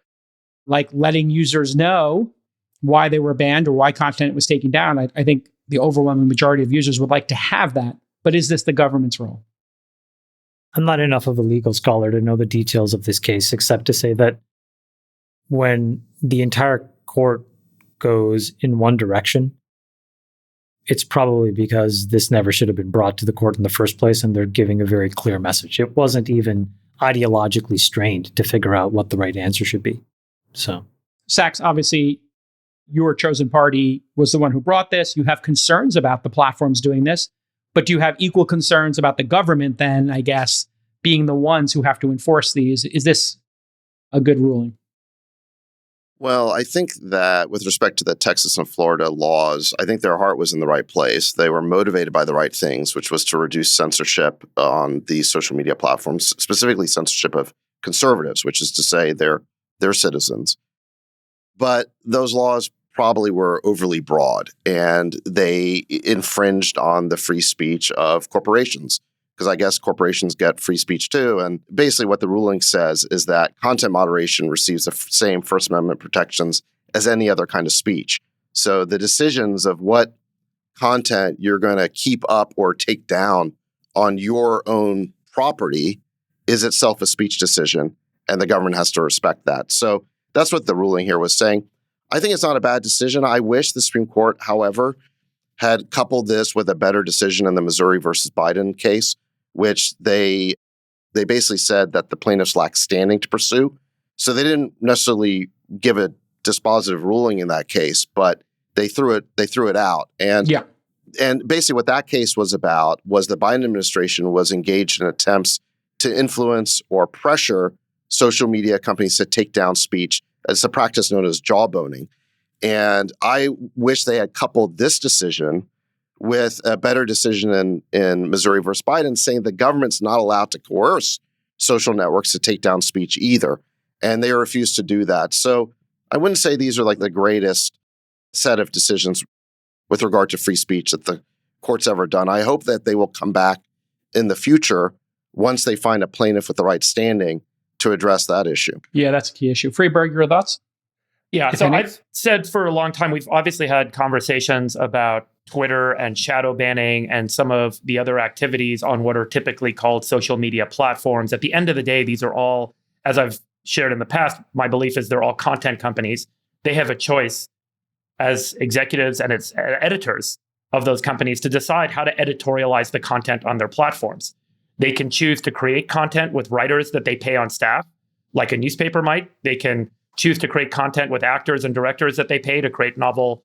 like letting users know why they were banned or why content was taken down. I think the overwhelming majority of users would like to have that. But is this the government's role? I'm not enough of a legal scholar to know the details of this case, except to say that when the entire court goes in one direction, it's probably because this never should have been brought to the court in the first place, and they're giving a very clear message. It wasn't even ideologically strained to figure out what the right answer should be. So, Sachs, obviously, your chosen party was the one who brought this. You have concerns about the platforms doing this, but do you have equal concerns about the government then, I guess, being the ones who have to enforce these? Is this a good ruling? Well, I think that with respect to the Texas and Florida laws, I think their heart was in the right place. They were motivated by the right things, which was to reduce censorship on these social media platforms, specifically censorship of conservatives, which is to say their citizens. But those laws probably were overly broad, and they infringed on the free speech of corporations, because I guess corporations get free speech too. And basically what the ruling says is that content moderation receives the same First Amendment protections as any other kind of speech. So the decisions of what content you're going to keep up or take down on your own property is itself a speech decision, and the government has to respect that. So that's what the ruling here was saying. I think it's not a bad decision. I wish the Supreme Court, however, had coupled this with a better decision in the Missouri versus Biden case, which they basically said that the plaintiffs lacked standing to pursue. So they didn't necessarily give a dispositive ruling in that case, but they threw it out. And basically what that case was about was the Biden administration was engaged in attempts to influence or pressure social media companies to take down speech. It's a practice known as jawboning. And I wish they had coupled this decision with a better decision in Missouri versus Biden, saying the government's not allowed to coerce social networks to take down speech either. And they refused to do that. So I wouldn't say these are like the greatest set of decisions with regard to free speech that the court's ever done. I hope that they will come back in the future once they find a plaintiff with the right standing to address that issue. Yeah, that's a key issue. Freeberg, your thoughts? Yeah, so I've said for a long time, we've obviously had conversations about Twitter and shadow banning and some of the other activities on what are typically called social media platforms. At the end of the day, these are all, as I've shared in the past, my belief is they're all content companies. They have a choice as executives and as editors of those companies to decide how to editorialize the content on their platforms. They can choose to create content with writers that they pay on staff, like a newspaper might. They can choose to create content with actors and directors that they pay to create novel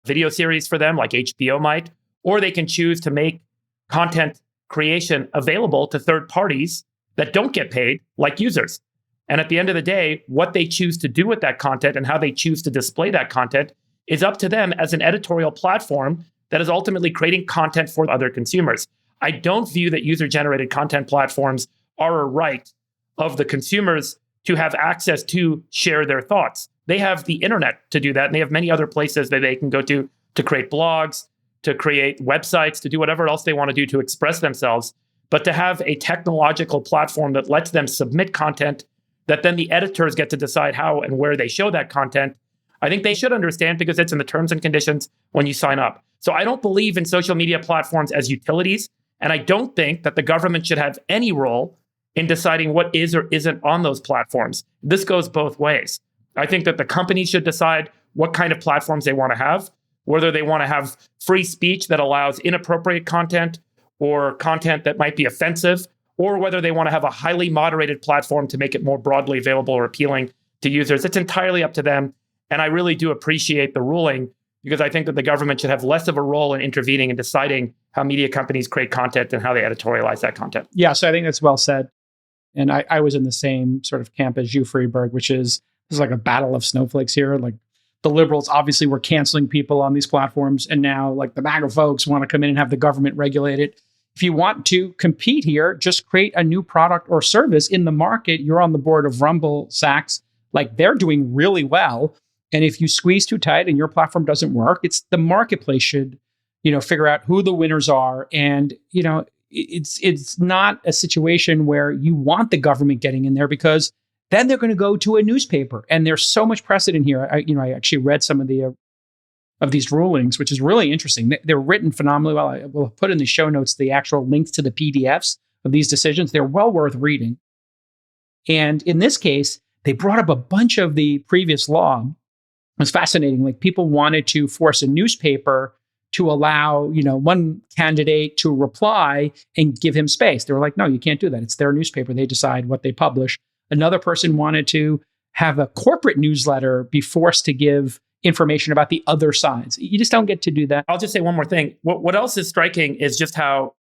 video series for them, like HBO might. Or they can choose to make content creation available to third parties that don't get paid, like users. And at the end of the day, what they choose to do with that content and how they choose to display that content is up to them as an editorial platform that is ultimately creating content for other consumers. I don't view that user-generated content platforms are a right of the consumers to have access to share their thoughts. They have the internet to do that, and they have many other places that they can go to create blogs, to create websites, to do whatever else they want to do to express themselves. But to have a technological platform that lets them submit content that then the editors get to decide how and where they show that content, I think they should understand, because it's in the terms and conditions when you sign up. So I don't believe in social media platforms as utilities, and I don't think that the government should have any role in deciding what is or isn't on those platforms. This goes both ways. I think that the companies should decide what kind of platforms they want to have, whether they want to have free speech that allows inappropriate content or content that might be offensive, or whether they want to have a highly moderated platform to make it more broadly available or appealing to users. It's entirely up to them. And I really do appreciate the ruling, because I think that the government should have less of a role in intervening and deciding how media companies create content and how they editorialize that content. Yeah, so I think that's well said. And I was in the same sort of camp as you, Freeberg, which is, this is like a battle of snowflakes here. Like, the liberals obviously were canceling people on these platforms, and now like the MAGA folks want to come in and have the government regulate it. If you want to compete here, just create a new product or service in the market. You're on the board of Rumble, Saks. Like, they're doing really well. And if you squeeze too tight and your platform doesn't work, it's the marketplace should, figure out who the winners are. And, it's not a situation where you want the government getting in there, because then they're going to go to a newspaper. And there's so much precedent here. I actually read some of these rulings, which is really interesting. They're written phenomenally well. I will put in the show notes the actual links to the PDFs of these decisions. They're well worth reading. And in this case, they brought up a bunch of the previous law. It was fascinating. Like, people wanted to force a newspaper to allow, one candidate to reply and give him space. They were like, no, you can't do that. It's their newspaper. They decide what they publish. Another person wanted to have a corporate newsletter be forced to give information about the other sides. You just don't get to do that. I'll just say one more thing. What else is striking is just how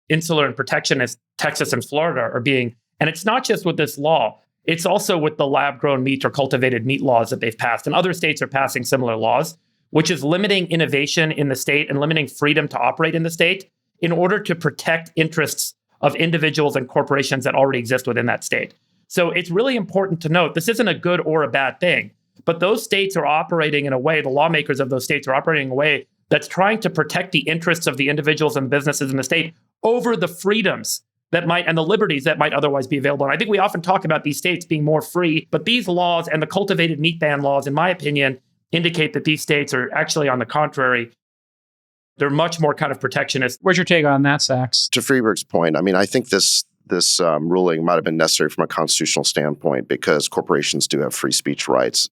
insular and protectionist Texas and Florida are being. And it's not just with this law. It's also with the lab-grown meat or cultivated meat laws that they've passed. And other states are passing similar laws, which is limiting innovation in the state and limiting freedom to operate in the state in order to protect interests of individuals and corporations that already exist within that state. So it's really important to note, this isn't a good or a bad thing, but those states are operating in a way, the lawmakers of those states are operating in a way that's trying to protect the interests of the individuals and businesses in the state over the freedoms that might, and the liberties that might otherwise be available. And I think we often talk about these states being more free, but these laws and the cultivated meat ban laws, in my opinion, indicate that these states are actually, on the contrary, they're much more kind of protectionist. Where's your take on that, Sachs? To Freeberg's point, I mean, I think this ruling might have been necessary from a constitutional standpoint, because corporations do have free speech rights.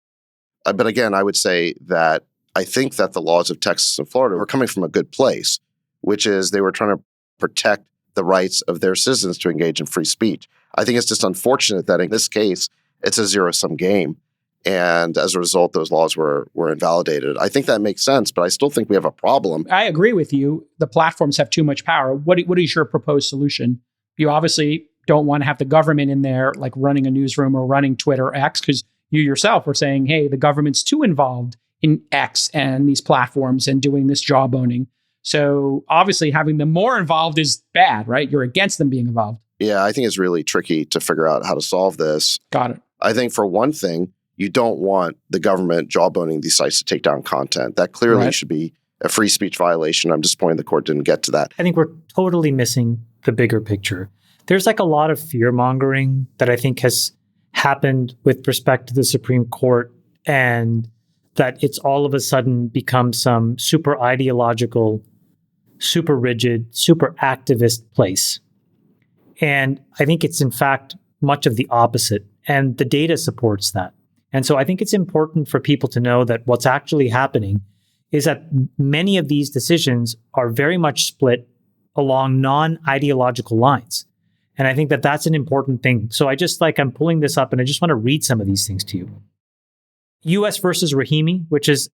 But again, I would say that I think that the laws of Texas and Florida were coming from a good place, which is they were trying to protect the rights of their citizens to engage in free speech. I think it's just unfortunate that in this case, it's a zero-sum game. And as a result, those laws were invalidated. I think that makes sense, but I still think we have a problem. I agree with you. The platforms have too much power. What is your proposed solution? You obviously don't want to have the government in there, like running a newsroom or running Twitter or X, because you yourself were saying, hey, the government's too involved in X and these platforms and doing this jawboning. So obviously having them more involved is bad, right? You're against them being involved. Yeah, I think it's really tricky to figure out how to solve this. Got it. I think for one thing, you don't want the government jawboning these sites to take down content. That clearly should be a free speech violation. I'm disappointed the court didn't get to that. I think we're totally missing the bigger picture. There's like a lot of fear mongering that I think has happened with respect to the Supreme Court and that it's all of a sudden become some super ideological, super rigid, super activist place. And I think it's in fact much of the opposite. And the data supports that. And so I think it's important for people to know that what's actually happening is that many of these decisions are very much split along non-ideological lines. And I think that that's an important thing. So I'm pulling this up and I just want to read some of these things to you. US versus Rahimi, which is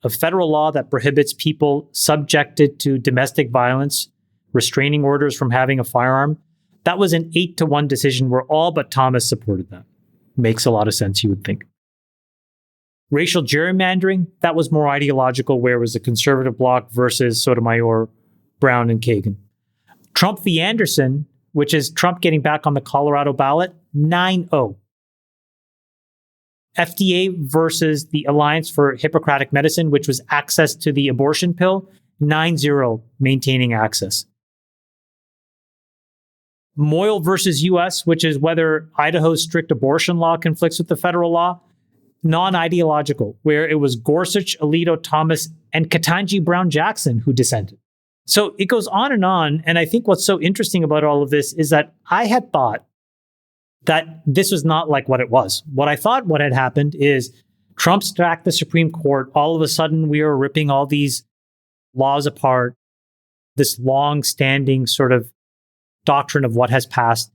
a federal law that prohibits people subjected to domestic violence, restraining orders from having a firearm. That was an 8-1 decision where all but Thomas supported that. Makes a lot of sense, you would think. Racial gerrymandering, that was more ideological, where it was a conservative bloc versus Sotomayor, Brown, and Kagan. Trump v. Anderson, which is Trump getting back on the Colorado ballot, 9-0. FDA versus the Alliance for Hippocratic Medicine, which was access to the abortion pill, 9-0, maintaining access. Moyle versus US, which is whether Idaho's strict abortion law conflicts with the federal law, non-ideological, where it was Gorsuch, Alito, Thomas, and Ketanji Brown Jackson who dissented. So it goes on. And I think what's so interesting about all of this is that I had thought that this was not like what it was. What I thought what had happened is Trump stacked the Supreme Court. All of a sudden, we were ripping all these laws apart, this long-standing sort of doctrine of what has passed.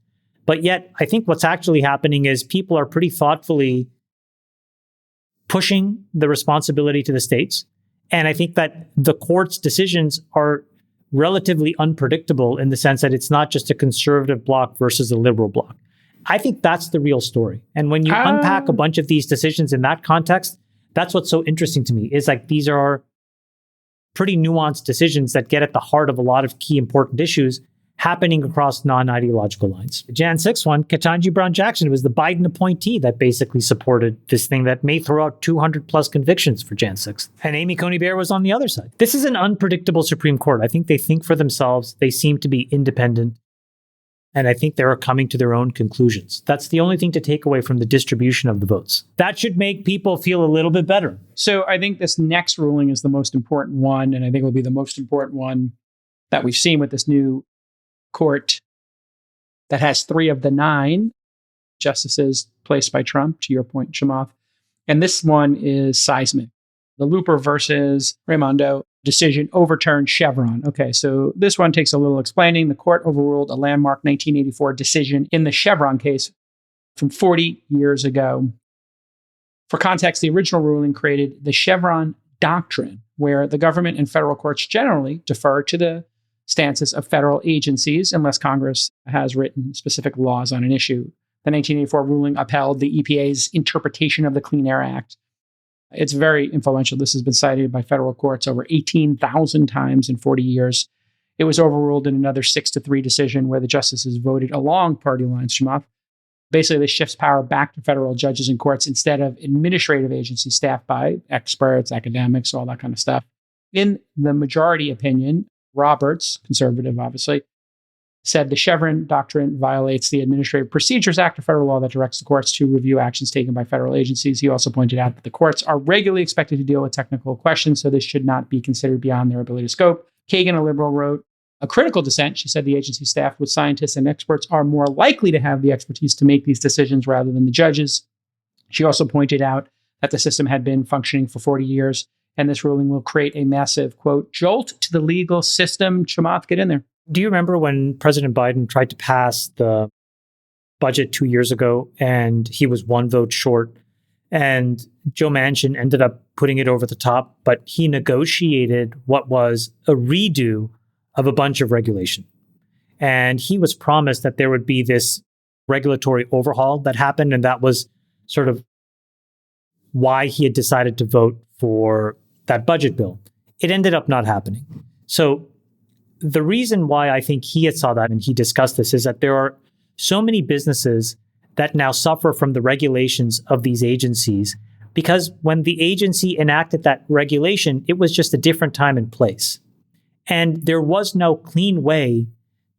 But yet, I think what's actually happening is people are pretty thoughtfully pushing the responsibility to the states. And I think that the court's decisions are relatively unpredictable in the sense that it's not just a conservative bloc versus a liberal bloc. I think that's the real story. And when you unpack a bunch of these decisions in that context, that's what's so interesting to me, is like these are pretty nuanced decisions that get at the heart of a lot of key important issues happening across non-ideological lines. The Jan 6 one, Ketanji Brown Jackson was the Biden appointee that basically supported this thing that may throw out 200 plus convictions for Jan 6. And Amy Coney Barrett was on the other side. This is an unpredictable Supreme Court. I think they think for themselves. They seem to be independent. And I think they're coming to their own conclusions. That's the only thing to take away from the distribution of the votes. That should make people feel a little bit better. So I think this next ruling is the most important one. And I think it will be the most important one that we've seen with this new court that has 3 of the 9 justices placed by Trump, to your point, Chamath. And this one is seismic. The Looper versus Raimondo decision overturned Chevron. Okay, so this one takes a little explaining. The court overruled a landmark 1984 decision in the Chevron case from 40 years ago. For context, the original ruling created the Chevron doctrine, where the government and federal courts generally defer to the stances of federal agencies unless Congress has written specific laws on an issue. The 1984 ruling upheld the EPA's interpretation of the Clean Air Act. It's very influential. This has been cited by federal courts over 18,000 times in 40 years. It was overruled in another 6-3 decision where the justices voted along party lines, Chamath. Basically, this shifts power back to federal judges and courts instead of administrative agencies staffed by experts, academics, all that kind of stuff. In the majority opinion, Roberts, conservative obviously, said the Chevron doctrine violates the Administrative Procedures Act, a federal law that directs the courts to review actions taken by federal agencies. He also pointed out that the courts are regularly expected to deal with technical questions, so this should not be considered beyond their ability to scope. Kagan, a liberal, wrote a critical dissent. She said the agency staffed with scientists and experts are more likely to have the expertise to make these decisions rather than the judges. She also pointed out that the system had been functioning for 40 years, and this ruling will create a massive, quote, jolt to the legal system. Chamath, get in there. Do you remember when President Biden tried to pass the budget 2 years ago and he was 1 vote short and Joe Manchin ended up putting it over the top, but he negotiated what was a redo of a bunch of regulation. And he was promised that there would be this regulatory overhaul that happened. And that was sort of why he had decided to vote for that budget bill. It ended up not happening. So the reason why I think he had saw that and he discussed this is that there are so many businesses that now suffer from the regulations of these agencies because when the agency enacted that regulation, it was just a different time and place. And there was no clean way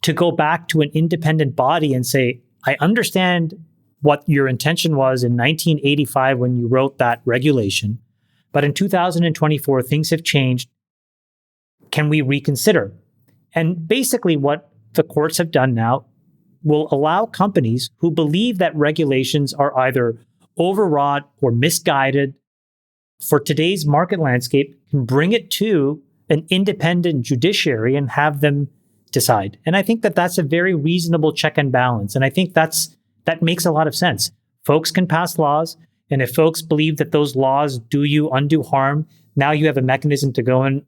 to go back to an independent body and say, I understand what your intention was in 1985 when you wrote that regulation, but in 2024, things have changed. Can we reconsider? And basically what the courts have done now will allow companies who believe that regulations are either overwrought or misguided for today's market landscape can bring it to an independent judiciary and have them decide. And I think that that's a very reasonable check and balance. And I think that makes a lot of sense. Folks can pass laws. And if folks believe that those laws do you undue harm, now you have a mechanism to go and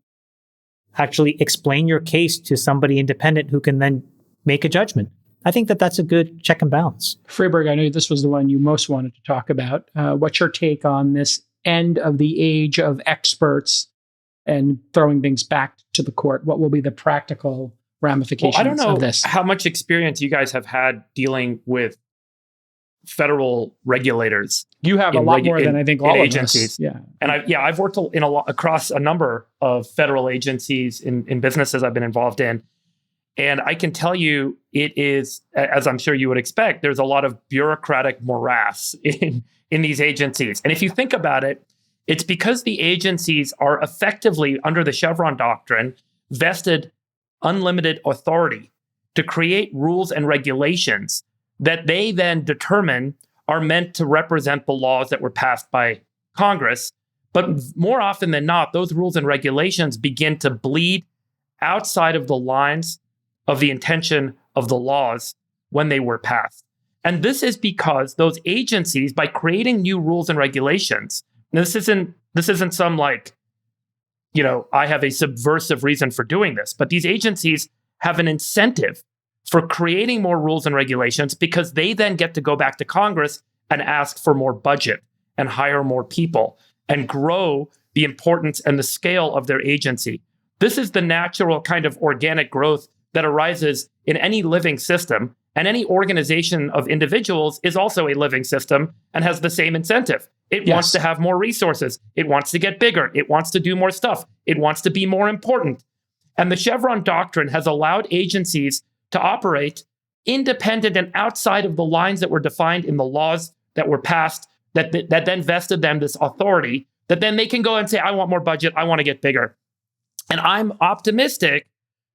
actually explain your case to somebody independent who can then make a judgment. I think that that's a good check and balance. Freeberg, I know this was the one you most wanted to talk about. What's your take on this end of the age of experts and throwing things back to the court? What will be the practical ramifications I don't know of this? How much experience you guys have had dealing with federal regulators. You have a lot more than I think all of agencies. us. Yeah. And I've worked across a number of federal agencies in businesses I've been involved in. And I can tell you it is, as I'm sure you would expect, there's a lot of bureaucratic morass in these agencies. And if you think about it, it's because the agencies are effectively, under the Chevron doctrine, vested unlimited authority to create rules and regulations that they then determine are meant to represent the laws that were passed by Congress. But more often than not, those rules and regulations begin to bleed outside of the lines of the intention of the laws when they were passed. And this is because those agencies, by creating new rules and regulations, this isn't some I have a subversive reason for doing this, but these agencies have an incentive for creating more rules and regulations because they then get to go back to Congress and ask for more budget and hire more people and grow the importance and the scale of their agency. This is the natural kind of organic growth that arises in any living system, and any organization of individuals is also a living system and has the same incentive. It wants to have more resources. It wants to get bigger. It wants to do more stuff. It wants to be more important. And the Chevron doctrine has allowed agencies to operate independent and outside of the lines that were defined in the laws that were passed, that then vested them this authority, that then they can go and say, I want more budget, I want to get bigger. And I'm optimistic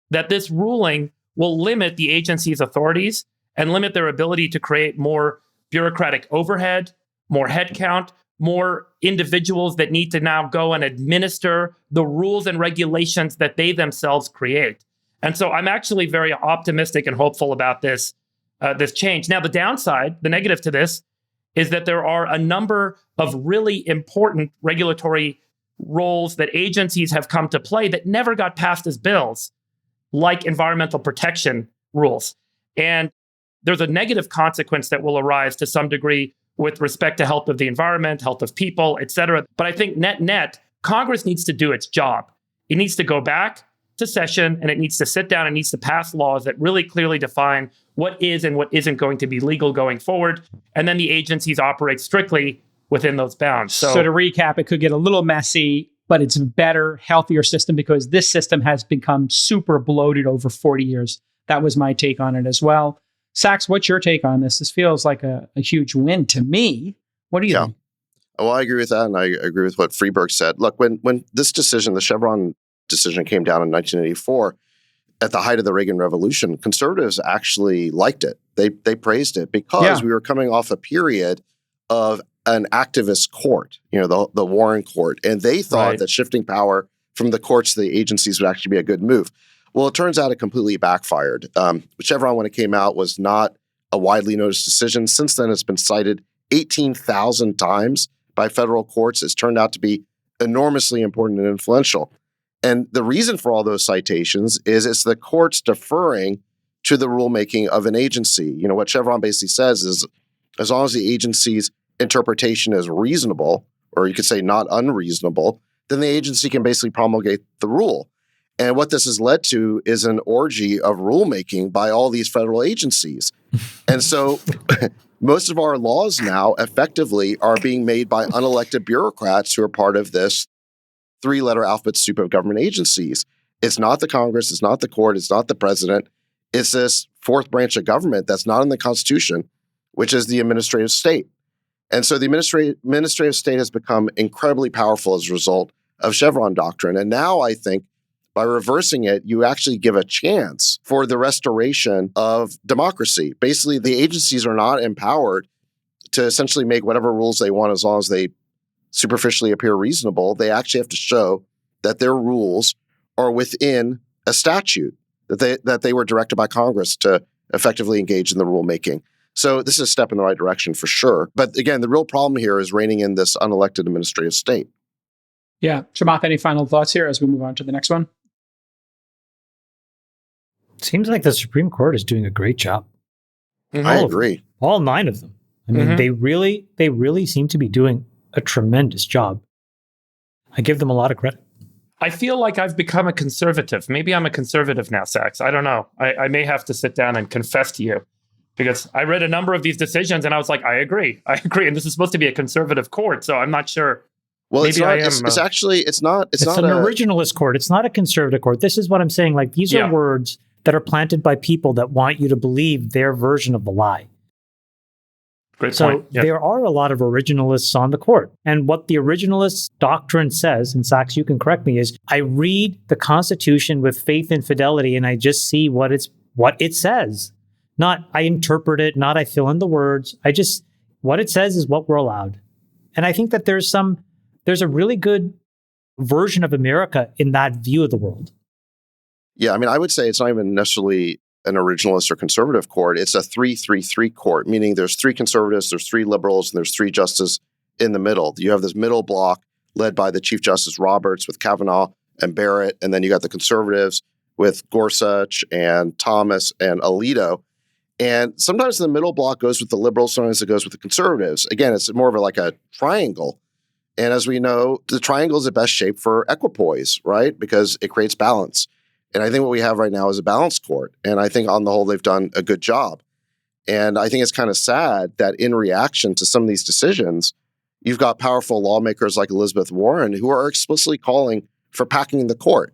that this ruling will limit the agency's authorities and limit their ability to create more bureaucratic overhead, more headcount, more individuals that need to now go and administer the rules and regulations that they themselves create. And so I'm actually very optimistic and hopeful about this change. Now, the downside, the negative to this, is that there are a number of really important regulatory roles that agencies have come to play that never got passed as bills, like environmental protection rules. And there's a negative consequence that will arise to some degree with respect to health of the environment, health of people, et cetera. But I think net, Congress needs to do its job. It needs to go back to session and it needs to sit down and needs to pass laws that really clearly define what is and what isn't going to be legal going forward. And then the agencies operate strictly within those bounds. So to recap, it could get a little messy, but it's a better, healthier system because this system has become super bloated over 40 years. That was my take on it as well. Sachs, what's your take on this? This feels like a huge win to me. What do you think? Well, I agree with that, and I agree with what Freeberg said. Look, when this decision, the Chevron decision, came down in 1984, at the height of the Reagan Revolution, conservatives actually liked it. They praised it because we were coming off a period of an activist court, the Warren Court, and they thought that shifting power from the courts to the agencies would actually be a good move. Well, it turns out it completely backfired. Chevron, when it came out, was not a widely noticed decision. Since then, it's been cited 18,000 times by federal courts. It's turned out to be enormously important and influential. And the reason for all those citations is it's the courts deferring to the rulemaking of an agency. What Chevron basically says is as long as the agency's interpretation is reasonable, or you could say not unreasonable, then the agency can basically promulgate the rule. And what this has led to is an orgy of rulemaking by all these federal agencies. And so most of our laws now effectively are being made by unelected bureaucrats who are part of this three-letter alphabet soup of government agencies. It's not the Congress, it's not the court, it's not the president. It's this fourth branch of government that's not in the Constitution, which is the administrative state. And so the administrative state has become incredibly powerful as a result of Chevron doctrine. And now I think by reversing it, you actually give a chance for the restoration of democracy. Basically, the agencies are not empowered to essentially make whatever rules they want as long as they superficially appear reasonable. They actually have to show that their rules are within a statute, that they were directed by Congress to effectively engage in the rulemaking. So this is a step in the right direction for sure. But again, the real problem here is reining in this unelected administrative state. Yeah. Chamath, any final thoughts here as we move on to the next one? Seems like the Supreme Court is doing a great job. I agree. All 9 of them. I mean, they really seem to be doing a tremendous job. I give them a lot of credit. I feel like I've become a conservative. Maybe I'm a conservative now, Sachs. I don't know. I may have to sit down and confess to you, because I read a number of these decisions and I was like, I agree. And this is supposed to be a conservative court, so I'm not sure. Well, maybe it's not. I am, it's actually. It's not. It's not an originalist court. It's not a conservative court. This is what I'm saying. Like, these are words that are planted by people that want you to believe their version of the lie. Great so point. Yep. There are a lot of originalists on the court. And what the originalist doctrine says, and Sachs, you can correct me, is I read the Constitution with faith and fidelity and I just see what it says. Not I interpret it, not I fill in the words. What it says is what we're allowed. And I think that there's a really good version of America in that view of the world. Yeah, I mean, I would say it's not even necessarily an originalist or conservative court. It's a 3-3-3 court, meaning there's 3 conservatives, there's 3 liberals, and there's 3 justices in the middle. You have this middle block led by the Chief Justice Roberts with Kavanaugh and Barrett, and then you got the conservatives with Gorsuch and Thomas and Alito. And sometimes the middle block goes with the liberals, sometimes it goes with the conservatives. Again, it's more of like a triangle. And as we know, the triangle is the best shape for equipoise, right? Because it creates balance. And I think what we have right now is a balanced court. And I think on the whole, they've done a good job. And I think it's kind of sad that in reaction to some of these decisions, you've got powerful lawmakers like Elizabeth Warren who are explicitly calling for packing the court.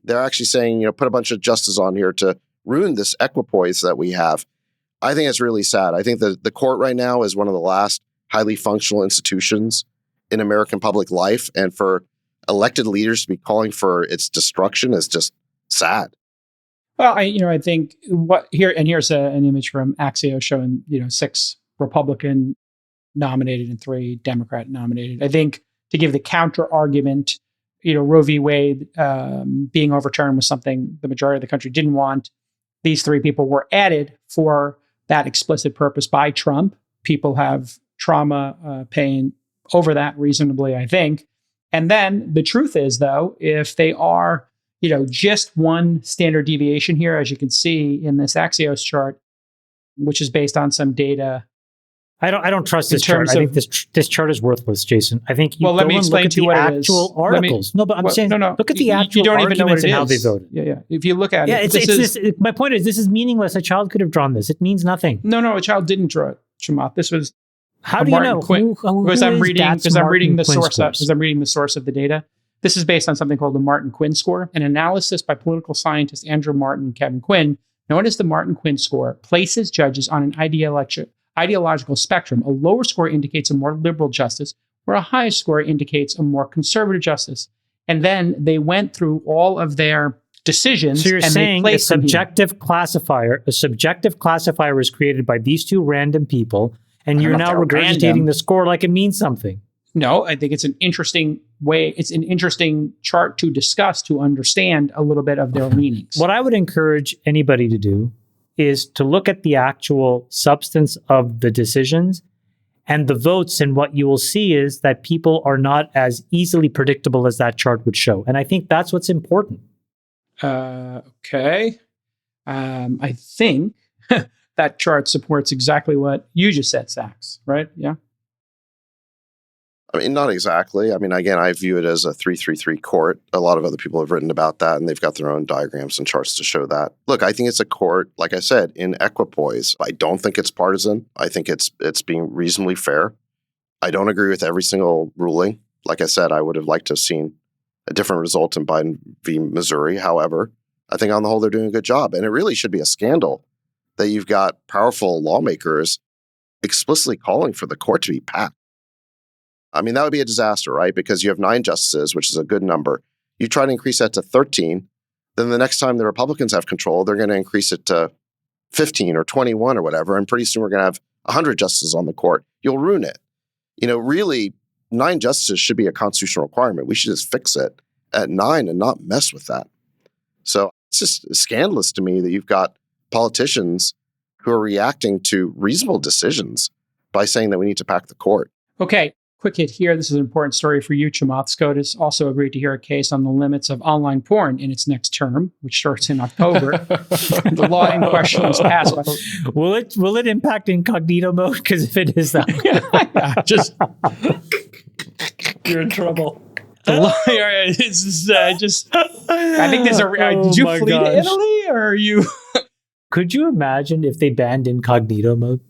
They're actually saying, put a bunch of justices on here to ruin this equipoise that we have. I think it's really sad. I think that the court right now is one of the last highly functional institutions in American public life. And for elected leaders to be calling for its destruction is just sad. Well, I think here's an image from Axios showing 6 Republican nominated and 3 Democrat nominated. I think to give the counter argument, Roe v. Wade being overturned was something the majority of the country didn't want. These 3 people were added for that explicit purpose by Trump. People have trauma, pain over that reasonably, I think. And then the truth is, though, if they are just one standard deviation here, as you can see in this Axios chart, which is based on some data. I don't trust this chart. I think this chart is worthless, Jason. I think you let me explain to you what it is. Actual articles. No, but I'm saying look at the actual you don't even know what it is. And how they voted. Yeah. If you look at it, my point is this is meaningless. A child could have drawn this. It means nothing. No, a child didn't draw it, Chamath. This was how do you know? Because I'm reading the source of the data. This is based on something called the Martin Quinn score, an analysis by political scientists Andrew Martin and Kevin Quinn, known as the Martin Quinn score, places judges on an ideological spectrum. A lower score indicates a more liberal justice, where a higher score indicates a more conservative justice. And then they went through all of their decisions. So you're saying a subjective classifier is created by these 2 random people, and you're now regurgitating the score like it means something. No, I think it's an interesting way. It's an interesting chart to discuss, to understand a little bit of their leanings. What I would encourage anybody to do is to look at the actual substance of the decisions and the votes. And what you will see is that people are not as easily predictable as that chart would show. And I think that's what's important. Okay. I think that chart supports exactly what you just said, Sachs, right? Yeah. I mean, not exactly. I mean, again, I view it as a 3-3-3 court. A lot of other people have written about that, and they've got their own diagrams and charts to show that. Look, I think it's a court, like I said, in equipoise. I don't think it's partisan. I think it's being reasonably fair. I don't agree with every single ruling. Like I said, I would have liked to have seen a different result in Biden v. Missouri. However, I think on the whole, they're doing a good job. And it really should be a scandal that you've got powerful lawmakers explicitly calling for the court to be packed. I mean, that would be a disaster, right? Because you have 9 justices, which is a good number. You try to increase that to 13, then the next time the Republicans have control, they're going to increase it to 15 or 21 or whatever, and pretty soon we're going to have 100 justices on the court. You'll ruin it. Really, 9 justices should be a constitutional requirement. We should just fix it at 9 and not mess with that. So it's just scandalous to me that you've got politicians who are reacting to reasonable decisions by saying that we need to pack the court. Okay, quick hit here. This is an important story for you, Chamath. SCOTUS also agreed to hear a case on the limits of online porn in its next term, which starts in October. The law in question was passed by... Will it impact incognito mode? Because if it is that, You're in trouble. The law, it's just... I think there's a... did you flee to Italy, or are you... Could you imagine if they banned incognito mode?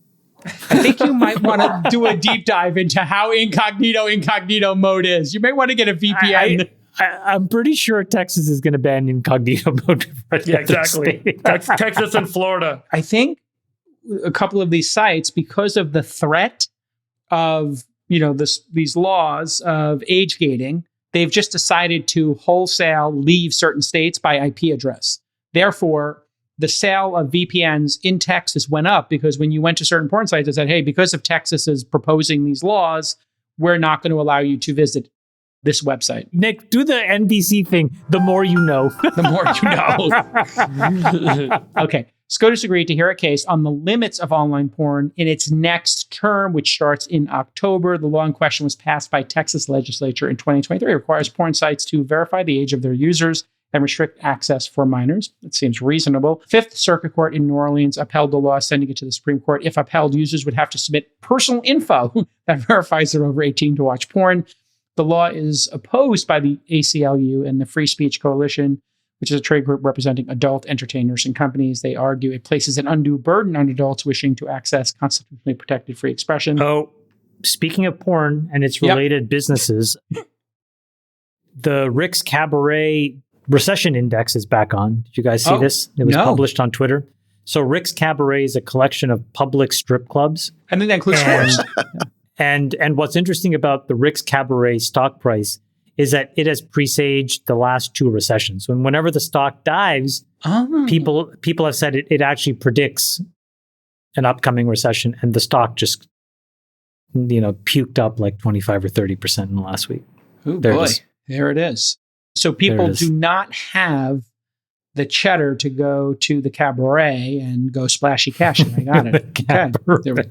I think you might want to do a deep dive into how incognito mode is. You may want to get a VPN. I'm pretty sure Texas is going to ban incognito mode. Yeah, exactly. Texas and Florida. I think a couple of these sites, because of the threat of these laws of age gating, they've just decided to wholesale leave certain states by IP address. Therefore, the sale of VPNs in Texas went up because when you went to certain porn sites, it said, hey, because of Texas is proposing these laws, we're not going to allow you to visit this website. Nick, do the NBC thing. The more you know. The more you know. Okay. SCOTUS agreed to hear a case on the limits of online porn in its next term, which starts in October. The law in question was passed by Texas legislature in 2023. It requires porn sites to verify the age of their users and restrict access for minors. It seems reasonable. Fifth Circuit Court in New Orleans upheld the law, sending it to the Supreme Court. If upheld, users would have to submit personal info that verifies they're over 18 to watch porn. The law is opposed by the ACLU and the Free Speech Coalition, which is a trade group representing adult entertainers and companies. They argue it places an undue burden on adults wishing to access constitutionally protected free expression. Oh, speaking of porn and its related businesses, the Rick's Cabaret Recession Index is back on. Did you guys see this? It was published on Twitter. So Rick's Cabaret is a collection of public strip clubs. And then that includes stores. And what's interesting about the Rick's Cabaret stock price is that it has presaged the last 2 recessions. And whenever the stock dives, people have said it actually predicts an upcoming recession, and the stock just puked up like 25 or 30% in the last week. Oh boy, there it is. So people do not have the cheddar to go to the cabaret and go splashy cashy. I got it. Cabaret.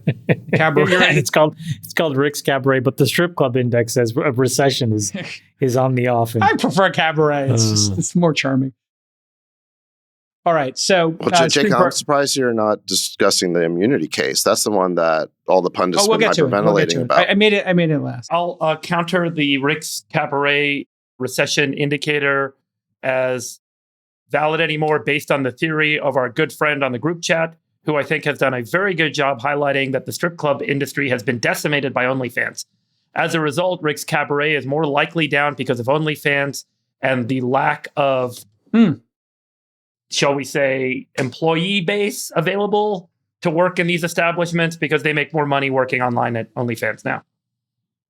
It's called Rick's Cabaret, but the strip club index says a recession is on the offing. I prefer cabaret. It's more charming. All right. So, Jake, I'm surprised you're not discussing the immunity case. That's the one that all the pundits have been hyperventilating about. I made it last. I'll counter the Rick's Cabaret recession indicator as valid anymore based on the theory of our good friend on the group chat, who I think has done a very good job highlighting that the strip club industry has been decimated by OnlyFans. As a result, Rick's Cabaret is more likely down because of OnlyFans and the lack of, shall we say, employee base available to work in these establishments because they make more money working online at OnlyFans now.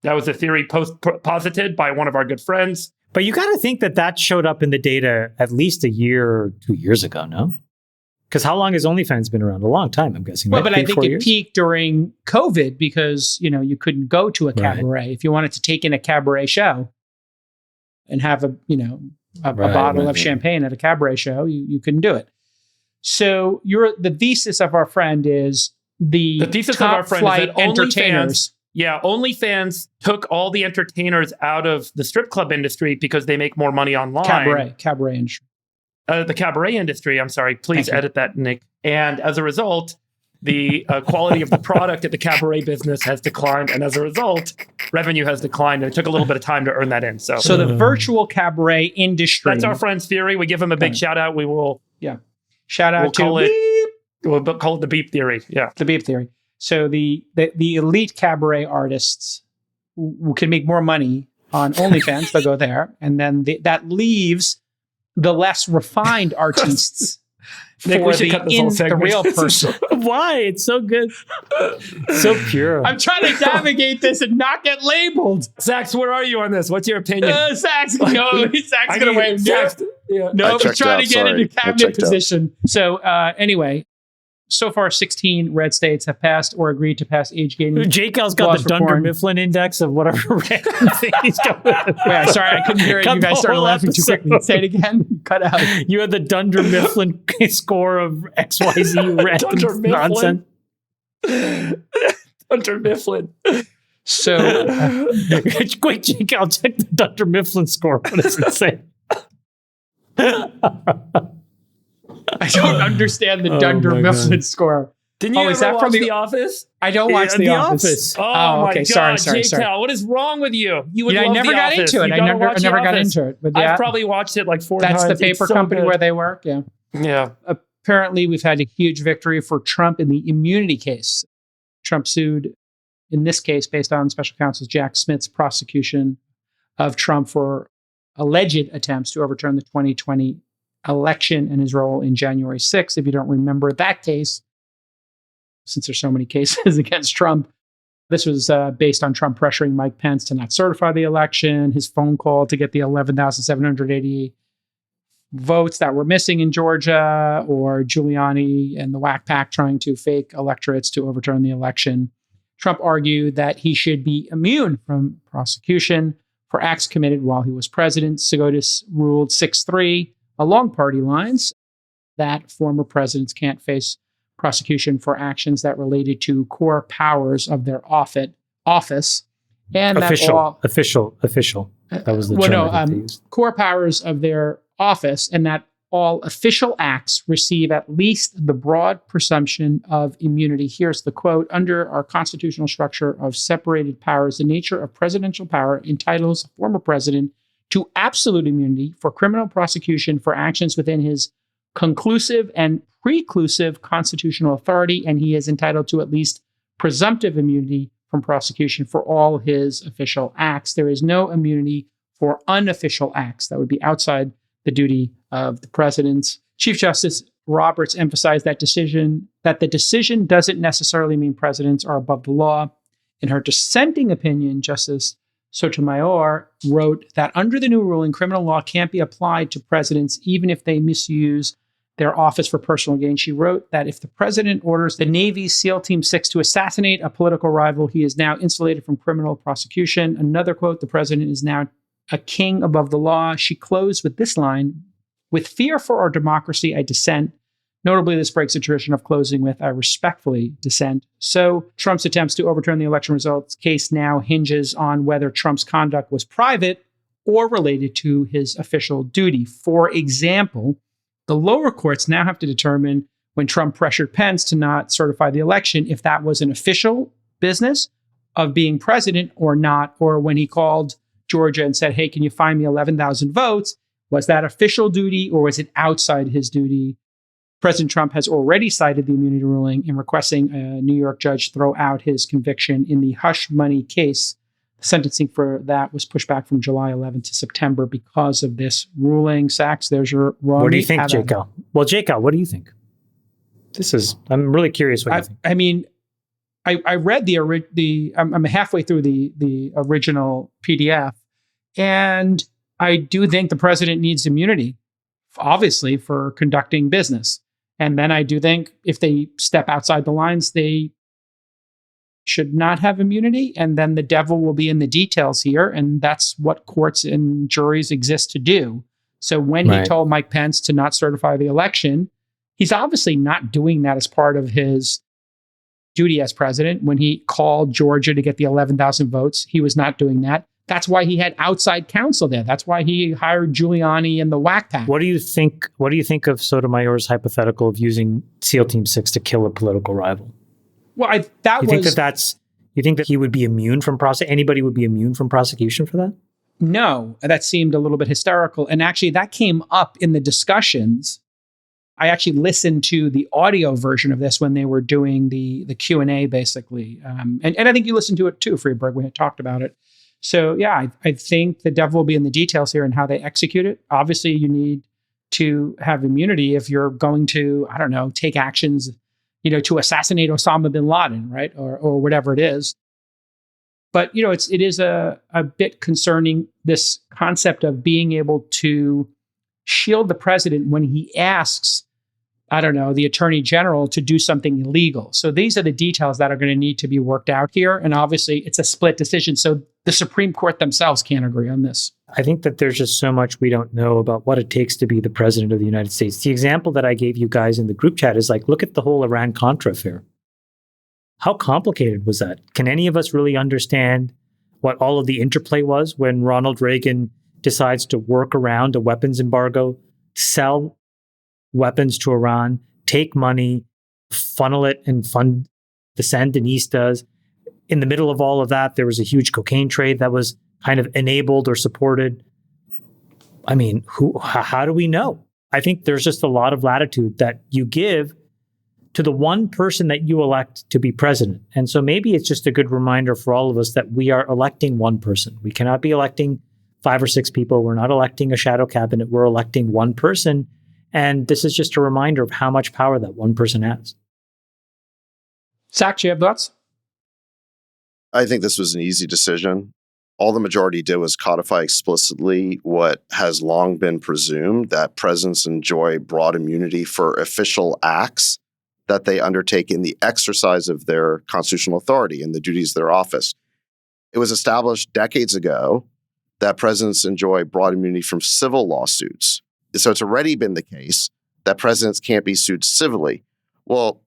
That was a theory posited by one of our good friends. But you got to think that showed up in the data at least a year or 2 years ago, no? Because how long has OnlyFans been around? A long time, I'm guessing. Well, right? but I think it peaked during COVID because, you couldn't go to a cabaret. Right. If you wanted to take in a cabaret show and have a bottle of champagne at a cabaret show, you couldn't do it. So the thesis of our friend is the thesis of our friend is that entertainers. OnlyFans took all the entertainers out of the strip club industry because they make more money online. Cabaret industry. The cabaret industry, I'm sorry. Please edit that, Nick. And as a result, the quality of the product at the cabaret business has declined. And as a result, revenue has declined. And it took a little bit of time to earn that in. So the virtual cabaret industry. That's our friend's theory. We give him a big shout out. We will. Yeah. Shout out to beep. We'll call it the beep theory. Yeah. The beep theory. So the elite cabaret artists can make more money on OnlyFans. They'll go there. And then that leaves the less refined artists Nick, for we should cut this whole the segment. real person. Why? It's so good. So pure. I'm trying to navigate this and not get labeled. Sax, where are you on this? What's your opinion? Sax, no, Sax gonna wait. Sax, yeah. No, I I'm checked trying out, to get sorry. into I cabinet checked out. position. So anyway, so far 16 red states have passed or agreed to pass age gating. Jake L's got laws the for Dunder foreign- Mifflin index of whatever random thing he's got. Wait, sorry, I couldn't hear it. Cut You the guys started whole laughing too quickly. episode. Say it again. Cut out. You had the Dunder Mifflin score of XYZ Dunder random Mifflin. nonsense. Dunder Mifflin. So Quick, Jake, I'll check the Dunder Mifflin score. What does it say? I don't understand the Oh Dunder my Mifflin score. Didn't you Oh, is ever that from watch the- The Office? I don't watch Yeah, The The Office. Office. Oh, my okay. God, Sorry. J-Cal, what is wrong with you? You would I love never The got Office. into it. You I gotta never watch The got Office. into it. But I've yeah, probably watched it like 4 times. that's the It's paper so company good. where they work. Yeah. Yeah. Apparently, we've had a huge victory for Trump in the immunity case. Trump sued, in this case, based on special counsel Jack Smith's prosecution of Trump for alleged attempts to overturn the 2020 election and his role in January 6th. If you don't remember that case, since there's so many cases against Trump, this was based on Trump pressuring Mike Pence to not certify the election, his phone call to get the 11,780 votes that were missing in Georgia, or Giuliani and the Whack Pack trying to fake electorates to overturn the election. Trump argued that he should be immune from prosecution for acts committed while he was president. SCOTUS ruled 6-3 along party lines that former presidents can't face prosecution for actions that related to core powers of their office. And Official. that That was the term that they used. core powers of their office, and that all official acts receive at least the broad presumption of immunity. Here's the quote: "Under our constitutional structure of separated powers, the nature of presidential power entitles a former president to absolute immunity for criminal prosecution for actions within his conclusive and preclusive constitutional authority, and he is entitled to at least presumptive immunity from prosecution for all his official acts. There is no immunity for unofficial acts that would be outside the duty of the presidents." Chief Justice Roberts emphasized that the decision doesn't necessarily mean presidents are above the law. In her dissenting opinion, Justice Sotomayor wrote that under the new ruling, criminal law can't be applied to presidents even if they misuse their office for personal gain. She wrote that if the president orders the Navy's SEAL Team 6 to assassinate a political rival, he is now insulated from criminal prosecution. Another quote: "The president is now a king above the law." She closed with this line: "With fear for our democracy, I dissent. Notably, this breaks the tradition of closing with, I respectfully dissent." So Trump's attempts to overturn the election results case now hinges on whether Trump's conduct was private or related to his official duty. For example, the lower courts now have to determine when Trump pressured Pence to not certify the election, if that was an official business of being president or not, or when he called Georgia and said, "Hey, can you find me 11,000 votes? Was that official duty or was it outside his duty?" President Trump has already cited the immunity ruling in requesting a New York judge throw out his conviction in the hush money case. The sentencing for that was pushed back from July 11th to September because of this ruling. Sachs, there's your raw What do you meat. think, Have at it. J-Cal? Well, J-Cal, what do you think? I'm really curious what you think. I mean, I read I'm halfway through the original PDF, and I do think the president needs immunity, obviously, for conducting business. And then I do think if they step outside the lines, they should not have immunity. And then the devil will be in the details here. And that's what courts and juries exist to do. So when he told Mike Pence to not certify the election, he's obviously not doing that as part of his duty as president. When he called Georgia to get the 11,000 votes, he was not doing that. That's why he had outside counsel there. That's why he hired Giuliani and the Whack Pack. What do you think? What do you think of Sotomayor's hypothetical of using SEAL Team 6 to kill a political rival? Well, You think that he would be immune from anybody would be immune from prosecution for that? No, that seemed a little bit hysterical. And actually, that came up in the discussions. I actually listened to the audio version of this when they were doing the Q&A, basically. And I think you listened to it too, Freeberg, when it talked about it. So yeah, I think the devil will be in the details here and how they execute it. Obviously, you need to have immunity if you're going to, I don't know, take actions, to assassinate Osama bin Laden, right? Or whatever it is. But, it is a bit concerning, this concept of being able to shield the president when he asks, I don't know, the attorney general to do something illegal. So these are the details that are going to need to be worked out here. And obviously it's a split decision. So the Supreme Court themselves can't agree on this. I think that there's just so much we don't know about what it takes to be the president of the United States. The example that I gave you guys in the group chat is like, look at the whole Iran-Contra affair. How complicated was that? Can any of us really understand what all of the interplay was when Ronald Reagan decides to work around a weapons embargo, sell weapons to Iran, take money, funnel it and fund the Sandinistas? In the middle of all of that, there was a huge cocaine trade that was kind of enabled or supported. I mean, how do we know? I think there's just a lot of latitude that you give to the one person that you elect to be president. And so maybe it's just a good reminder for all of us that we are electing one person. We cannot be electing 5 or 6 people. We're not electing a shadow cabinet. We're electing one person. And this is just a reminder of how much power that one person has. Zach, do you have thoughts? I think this was an easy decision. All the majority did was codify explicitly what has long been presumed, that presidents enjoy broad immunity for official acts that they undertake in the exercise of their constitutional authority and the duties of their office. It was established decades ago that presidents enjoy broad immunity from civil lawsuits. So it's already been the case that presidents can't be sued civilly. Well,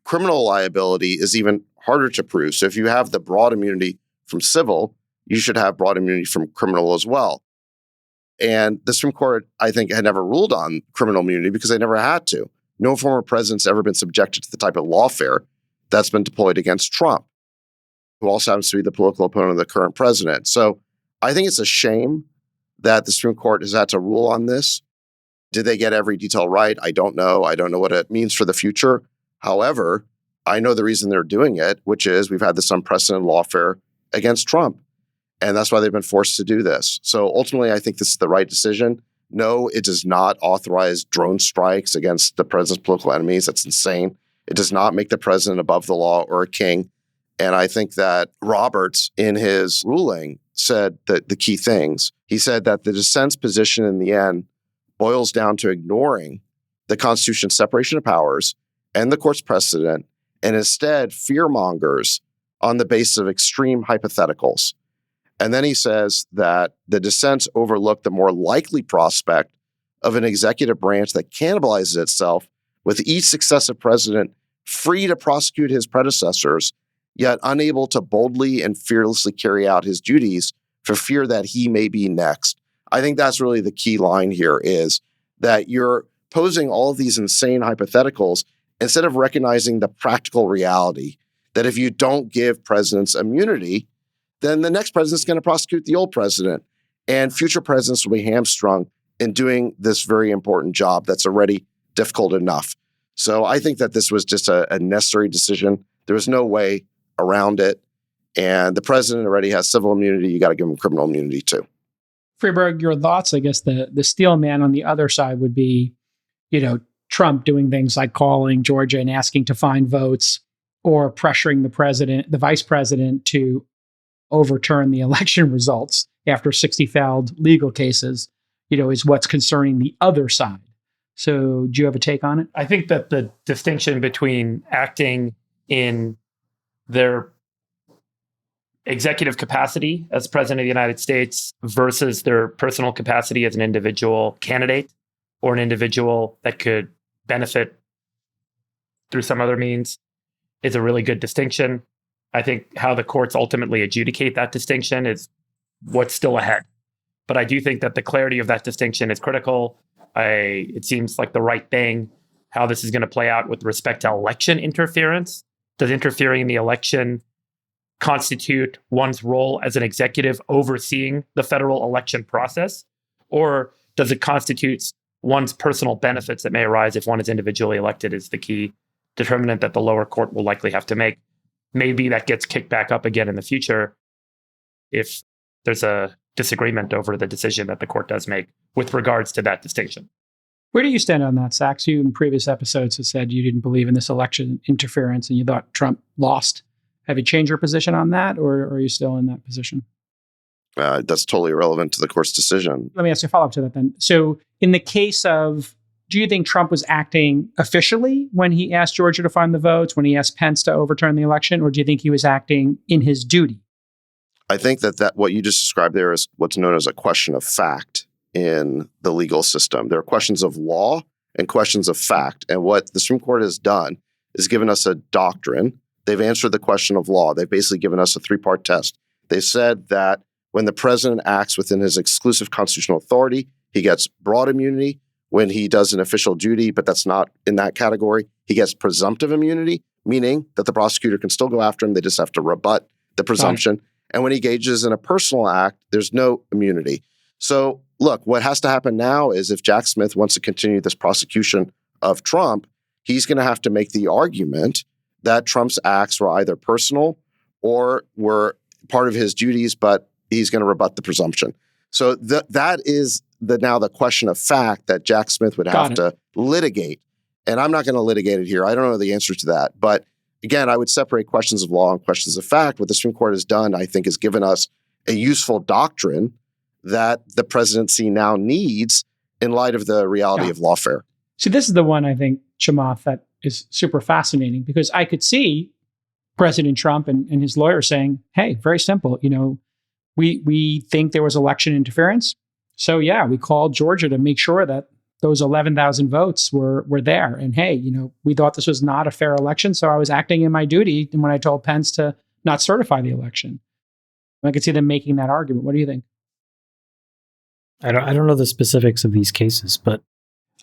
criminal liability is even harder to prove. So if you have the broad immunity from civil, you should have broad immunity from criminal as well. And the Supreme Court, I think, had never ruled on criminal immunity because they never had to. No former president's ever been subjected to the type of lawfare that's been deployed against Trump, who also happens to be the political opponent of the current president. So I think it's a shame that the Supreme Court has had to rule on this. Did they get every detail right? I don't know. I don't know what it means for the future. However, I know the reason they're doing it, which is we've had this unprecedented lawfare against Trump. And that's why they've been forced to do this. So ultimately, I think this is the right decision. No, it does not authorize drone strikes against the president's political enemies. That's insane. It does not make the president above the law or a king. And I think that Roberts, in his ruling, said that the key things. He said that the dissent's position in the end boils down to ignoring the Constitution's separation of powers and the court's precedent, and instead fearmongers on the basis of extreme hypotheticals. And then he says that the dissents overlook the more likely prospect of an executive branch that cannibalizes itself with each successive president free to prosecute his predecessors, yet unable to boldly and fearlessly carry out his duties for fear that he may be next. I think that's really the key line here, is that you're posing all of these insane hypotheticals instead of recognizing the practical reality that if you don't give presidents immunity, then the next president's going to prosecute the old president, and future presidents will be hamstrung in doing this very important job that's already difficult enough. So I think that this was just a necessary decision. There was no way around it. And the president already has civil immunity. You got to give him criminal immunity too. Freeberg, your thoughts? I guess the steel man on the other side would be, Trump doing things like calling Georgia and asking to find votes, or pressuring the vice president to overturn the election results after 60 failed legal cases, is what's concerning the other side. So do you have a take on it? I think that the distinction between acting in their executive capacity as president of the United States versus their personal capacity as an individual candidate or an individual that could benefit through some other means is a really good distinction. I think how the courts ultimately adjudicate that distinction is what's still ahead. But I do think that the clarity of that distinction is critical. It seems like the right thing. How this is going to play out with respect to election interference. Does interfering in the election constitute one's role as an executive overseeing the federal election process? Or does it constitute one's personal benefits that may arise if one is individually elected, is the key determinant that the lower court will likely have to make. Maybe that gets kicked back up again in the future if there's a disagreement over the decision that the court does make with regards to that distinction. Where do you stand on that, Sachs? You in previous episodes have said you didn't believe in this election interference and you thought Trump lost. Have you changed your position on that, or are you still in that position? That's totally irrelevant to the court's decision. Let me ask you a follow-up to that then. So in the case of, do you think Trump was acting officially when he asked Georgia to find the votes, when he asked Pence to overturn the election, or do you think he was acting in his duty? I think that what you just described there is what's known as a question of fact in the legal system. There are questions of law and questions of fact. And what the Supreme Court has done is given us a doctrine. They've answered the question of law. They've basically given us a three-part test. They said that when the president acts within his exclusive constitutional authority, he gets broad immunity. When he does an official duty, but that's not in that category, he gets presumptive immunity, meaning that the prosecutor can still go after him. They just have to rebut the presumption. And when he engages in a personal act, there's no immunity. So look, what has to happen now is if Jack Smith wants to continue this prosecution of Trump, he's going to have to make the argument that Trump's acts were either personal or were part of his duties, but he's going to rebut the presumption. So that is now the question of fact that Jack Smith would have to litigate. And I'm not going to litigate it here. I don't know the answer to that. But again, I would separate questions of law and questions of fact. What the Supreme Court has done, I think, has given us a useful doctrine that the presidency now needs in light of the reality of lawfare. So this is the one, I think, Chamath, that is super fascinating, because I could see President Trump and his lawyer saying, hey, very simple, we think there was election interference. So yeah, we called Georgia to make sure that those 11,000 votes were there. And hey, we thought this was not a fair election. So I was acting in my duty when I told Pence to not certify the election. I could see them making that argument. What do you think? I don't know the specifics of these cases, but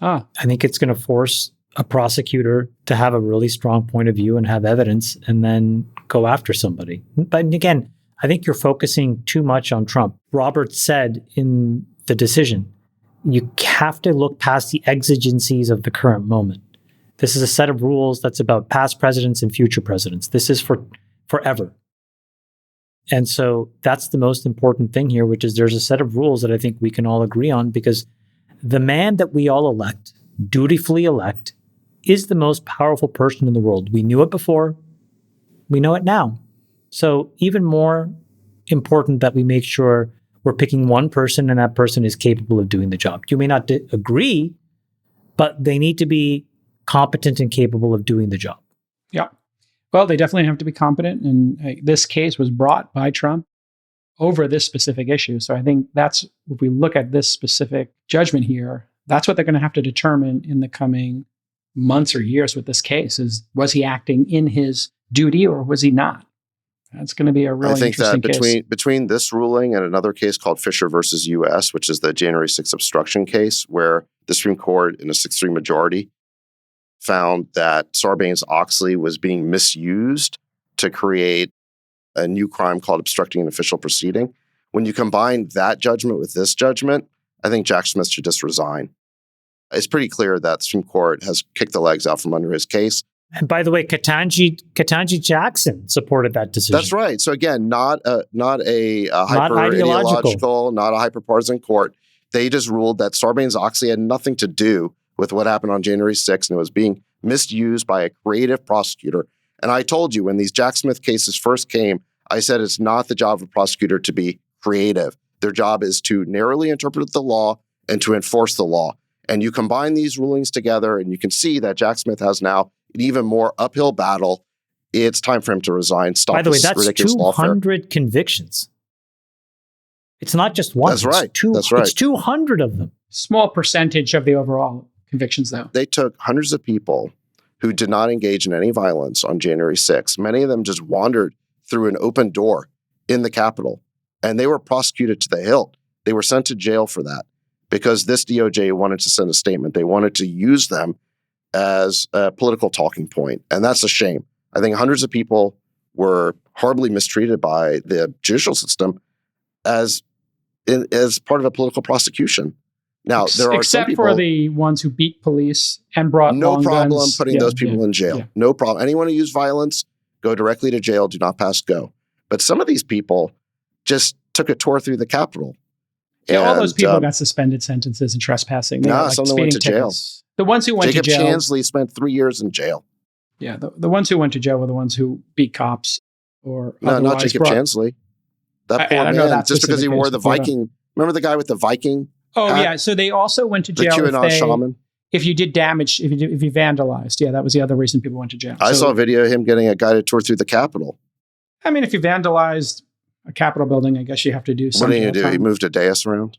I think it's going to force a prosecutor to have a really strong point of view and have evidence and then go after somebody. But again, I think you're focusing too much on Trump. Roberts said in the decision, you have to look past the exigencies of the current moment. This is a set of rules that's about past presidents and future presidents. This is for forever. And so that's the most important thing here, which is there's a set of rules that I think we can all agree on, because the man that we all elect, dutifully elect, is the most powerful person in the world. We knew it before. We know it now. So even more important that we make sure we're picking one person and that person is capable of doing the job. You may not agree, but they need to be competent and capable of doing the job. Yeah. Well, they definitely have to be competent. And this case was brought by Trump over this specific issue. So I think that's, if we look at this specific judgment here, that's what they're going to have to determine in the coming months or years with this case is, was he acting in his duty or was he not? That's going to be a really interesting case. I think that between this ruling and another case called Fisher versus U.S., which is the January 6th obstruction case, where the Supreme Court in a 6-3 majority found that Sarbanes-Oxley was being misused to create a new crime called obstructing an official proceeding. When you combine that judgment with this judgment, I think Jack Smith should just resign. It's pretty clear that the Supreme Court has kicked the legs out from under his case. And by the way, Ketanji Jackson supported that decision. That's right. So again, not a hyper-ideological, not a hyper-partisan court. They just ruled that Sarbanes-Oxley had nothing to do with what happened on January 6th, and it was being misused by a creative prosecutor. And I told you, when these Jack Smith cases first came, I said it's not the job of a prosecutor to be creative. Their job is to narrowly interpret the law and to enforce the law. And you combine these rulings together, and you can see that Jack Smith has now an even more uphill battle. It's time for him to resign. Stop. By the way, that's ridiculous 200 convictions. It's not just one. That's right. That's right. It's 200 of them. Small percentage of the overall convictions, though. They took hundreds of people who did not engage in any violence on January 6th. Many of them just wandered through an open door in the Capitol, and they were prosecuted to the hilt. They were sent to jail for that because this DOJ wanted to send a statement. They wanted to use them as a political talking point, and that's a shame. I think hundreds of people were horribly mistreated by the judicial system as part of a political prosecution. Now, there are except some people, for the ones who beat police and brought no problem guns. putting those people in jail. No problem. Anyone who used violence, go directly to jail. Do not pass go. But some of these people just took a tour through the Capitol Yeah, all those And, people got suspended sentences and trespassing. They No, got, like, some of them went to speeding jail. tickets. The ones who went Jacob to jail. Chansley spent 3 years in jail. Yeah, the ones who went to jail were the ones who beat cops or No, not otherwise Jacob brought- Chansley. That I poor don't know man, that just because he specific wore case, the but hold on. Viking. Remember the guy with the Viking? Oh hat? yeah, so they also went to The jail QAnon shaman. if you did damage, if you vandalized. Yeah, that was the other reason people went to jail. I So, saw a video of him getting a guided tour through the Capitol. I mean, if you vandalized a Capitol building, I guess you have to do What something. did he do? He moved a dais around?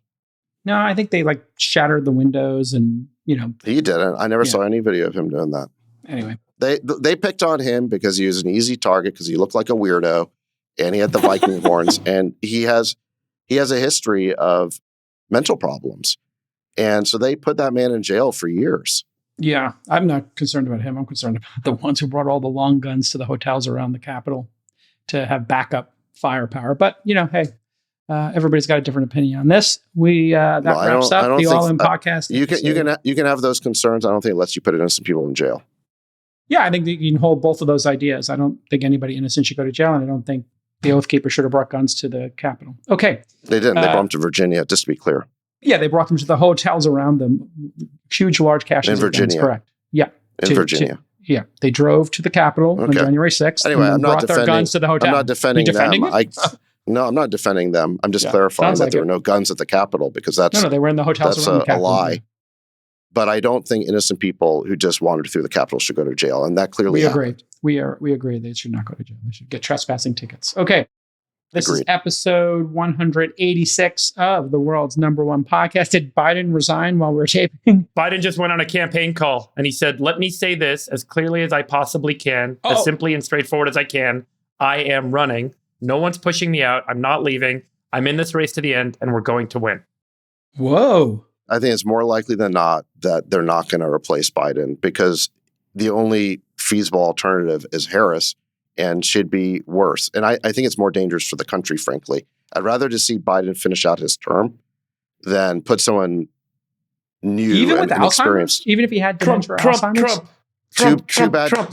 No, I think they like shattered the windows and, He didn't. I never Yeah. saw any video of him doing that. anyway. They picked on him because he was an easy target because he looked like a weirdo and he had the Viking horns, and he has a history of mental problems. And so they put that man in jail for years. Yeah, I'm not concerned about him. I'm concerned about the ones who brought all the long guns to the hotels around the Capitol to have backup firepower. But, hey, everybody's got a different opinion on this. That No, I wraps don't- I up don't the think- All In podcast. You can have those concerns. I don't think it lets you put innocent people in jail. Yeah, I think that you can hold both of those ideas. I don't think anybody innocent should go to jail, and I don't think the Oath Keeper should have brought guns to the Capitol. Okay. They didn't. They brought him to Virginia, just to be clear. Yeah, they brought them to the hotels around them. Huge, large caches In of guns, Virginia. correct. Yeah. In Virginia. Yeah, they drove to the Capitol on Okay. January 6th. Anyway, and I'm not brought their defending. guns to the hotel. I'm not defending You're defending them. it? No, I'm not defending them. I'm just Yeah, clarifying sounds that like there it. were no guns at the Capitol because that's No, they were in the hotels that's around the a Capitol. lie. But I don't think innocent people who just wandered through the Capitol should go to jail, and that clearly We happened. agree. We agree they should not go to jail. They should get trespassing tickets. Okay. This is Agreed. episode 186 of the world's number one podcast. Did Biden resign while we were taping? Biden just went on a campaign call and he said, let me say this as clearly as I possibly can, Oh. as simply and straightforward as I can. I am running. No one's pushing me out. I'm not leaving. I'm in this race to the end and we're going to win. Whoa. I think it's more likely than not that they're not going to replace Biden because the only feasible alternative is Harris and should be worse. And I think it's more dangerous for the country, frankly. I'd rather just see Biden finish out his term than put someone new Even and with Alzheimer's? inexperienced. Even if he had dementia or Alzheimer's?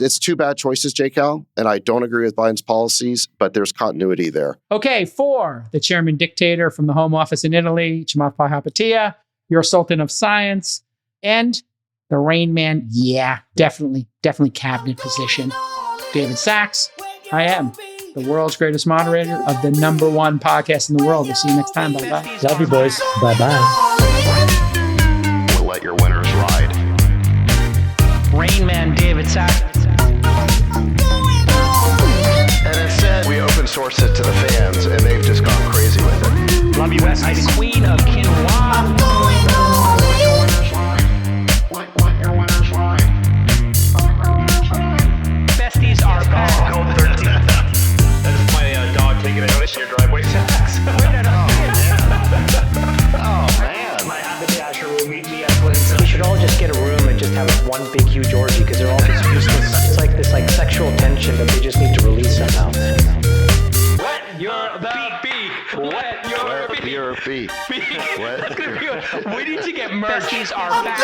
It's too bad choices, J. Cal. And I don't agree with Biden's policies, but there's continuity there. Okay, 4, the chairman dictator from the Home Office in Italy, Chamathpa Hapatia, your Sultan of Science, and the Rain Man. Yeah, definitely cabinet position. David Sachs. I am the world's greatest moderator of the number one podcast in the world. We'll see you next time. Bye-bye. Love you, boys. Bye-bye. We'll let your winners ride. Rain Man, David Sachs. And instead, we open source it to the fans, and they've just gone crazy with it. Love you, Besties. Queen of Quinoa. Besties are back. That is my dog taking a notice in your driveway. We should all just get a room and just have one big huge orgy because they're all just useless. It's like this sexual tension that they just need to release somehow. Wet your beak. Wet your beak. What? We need to get merch. Besties are back.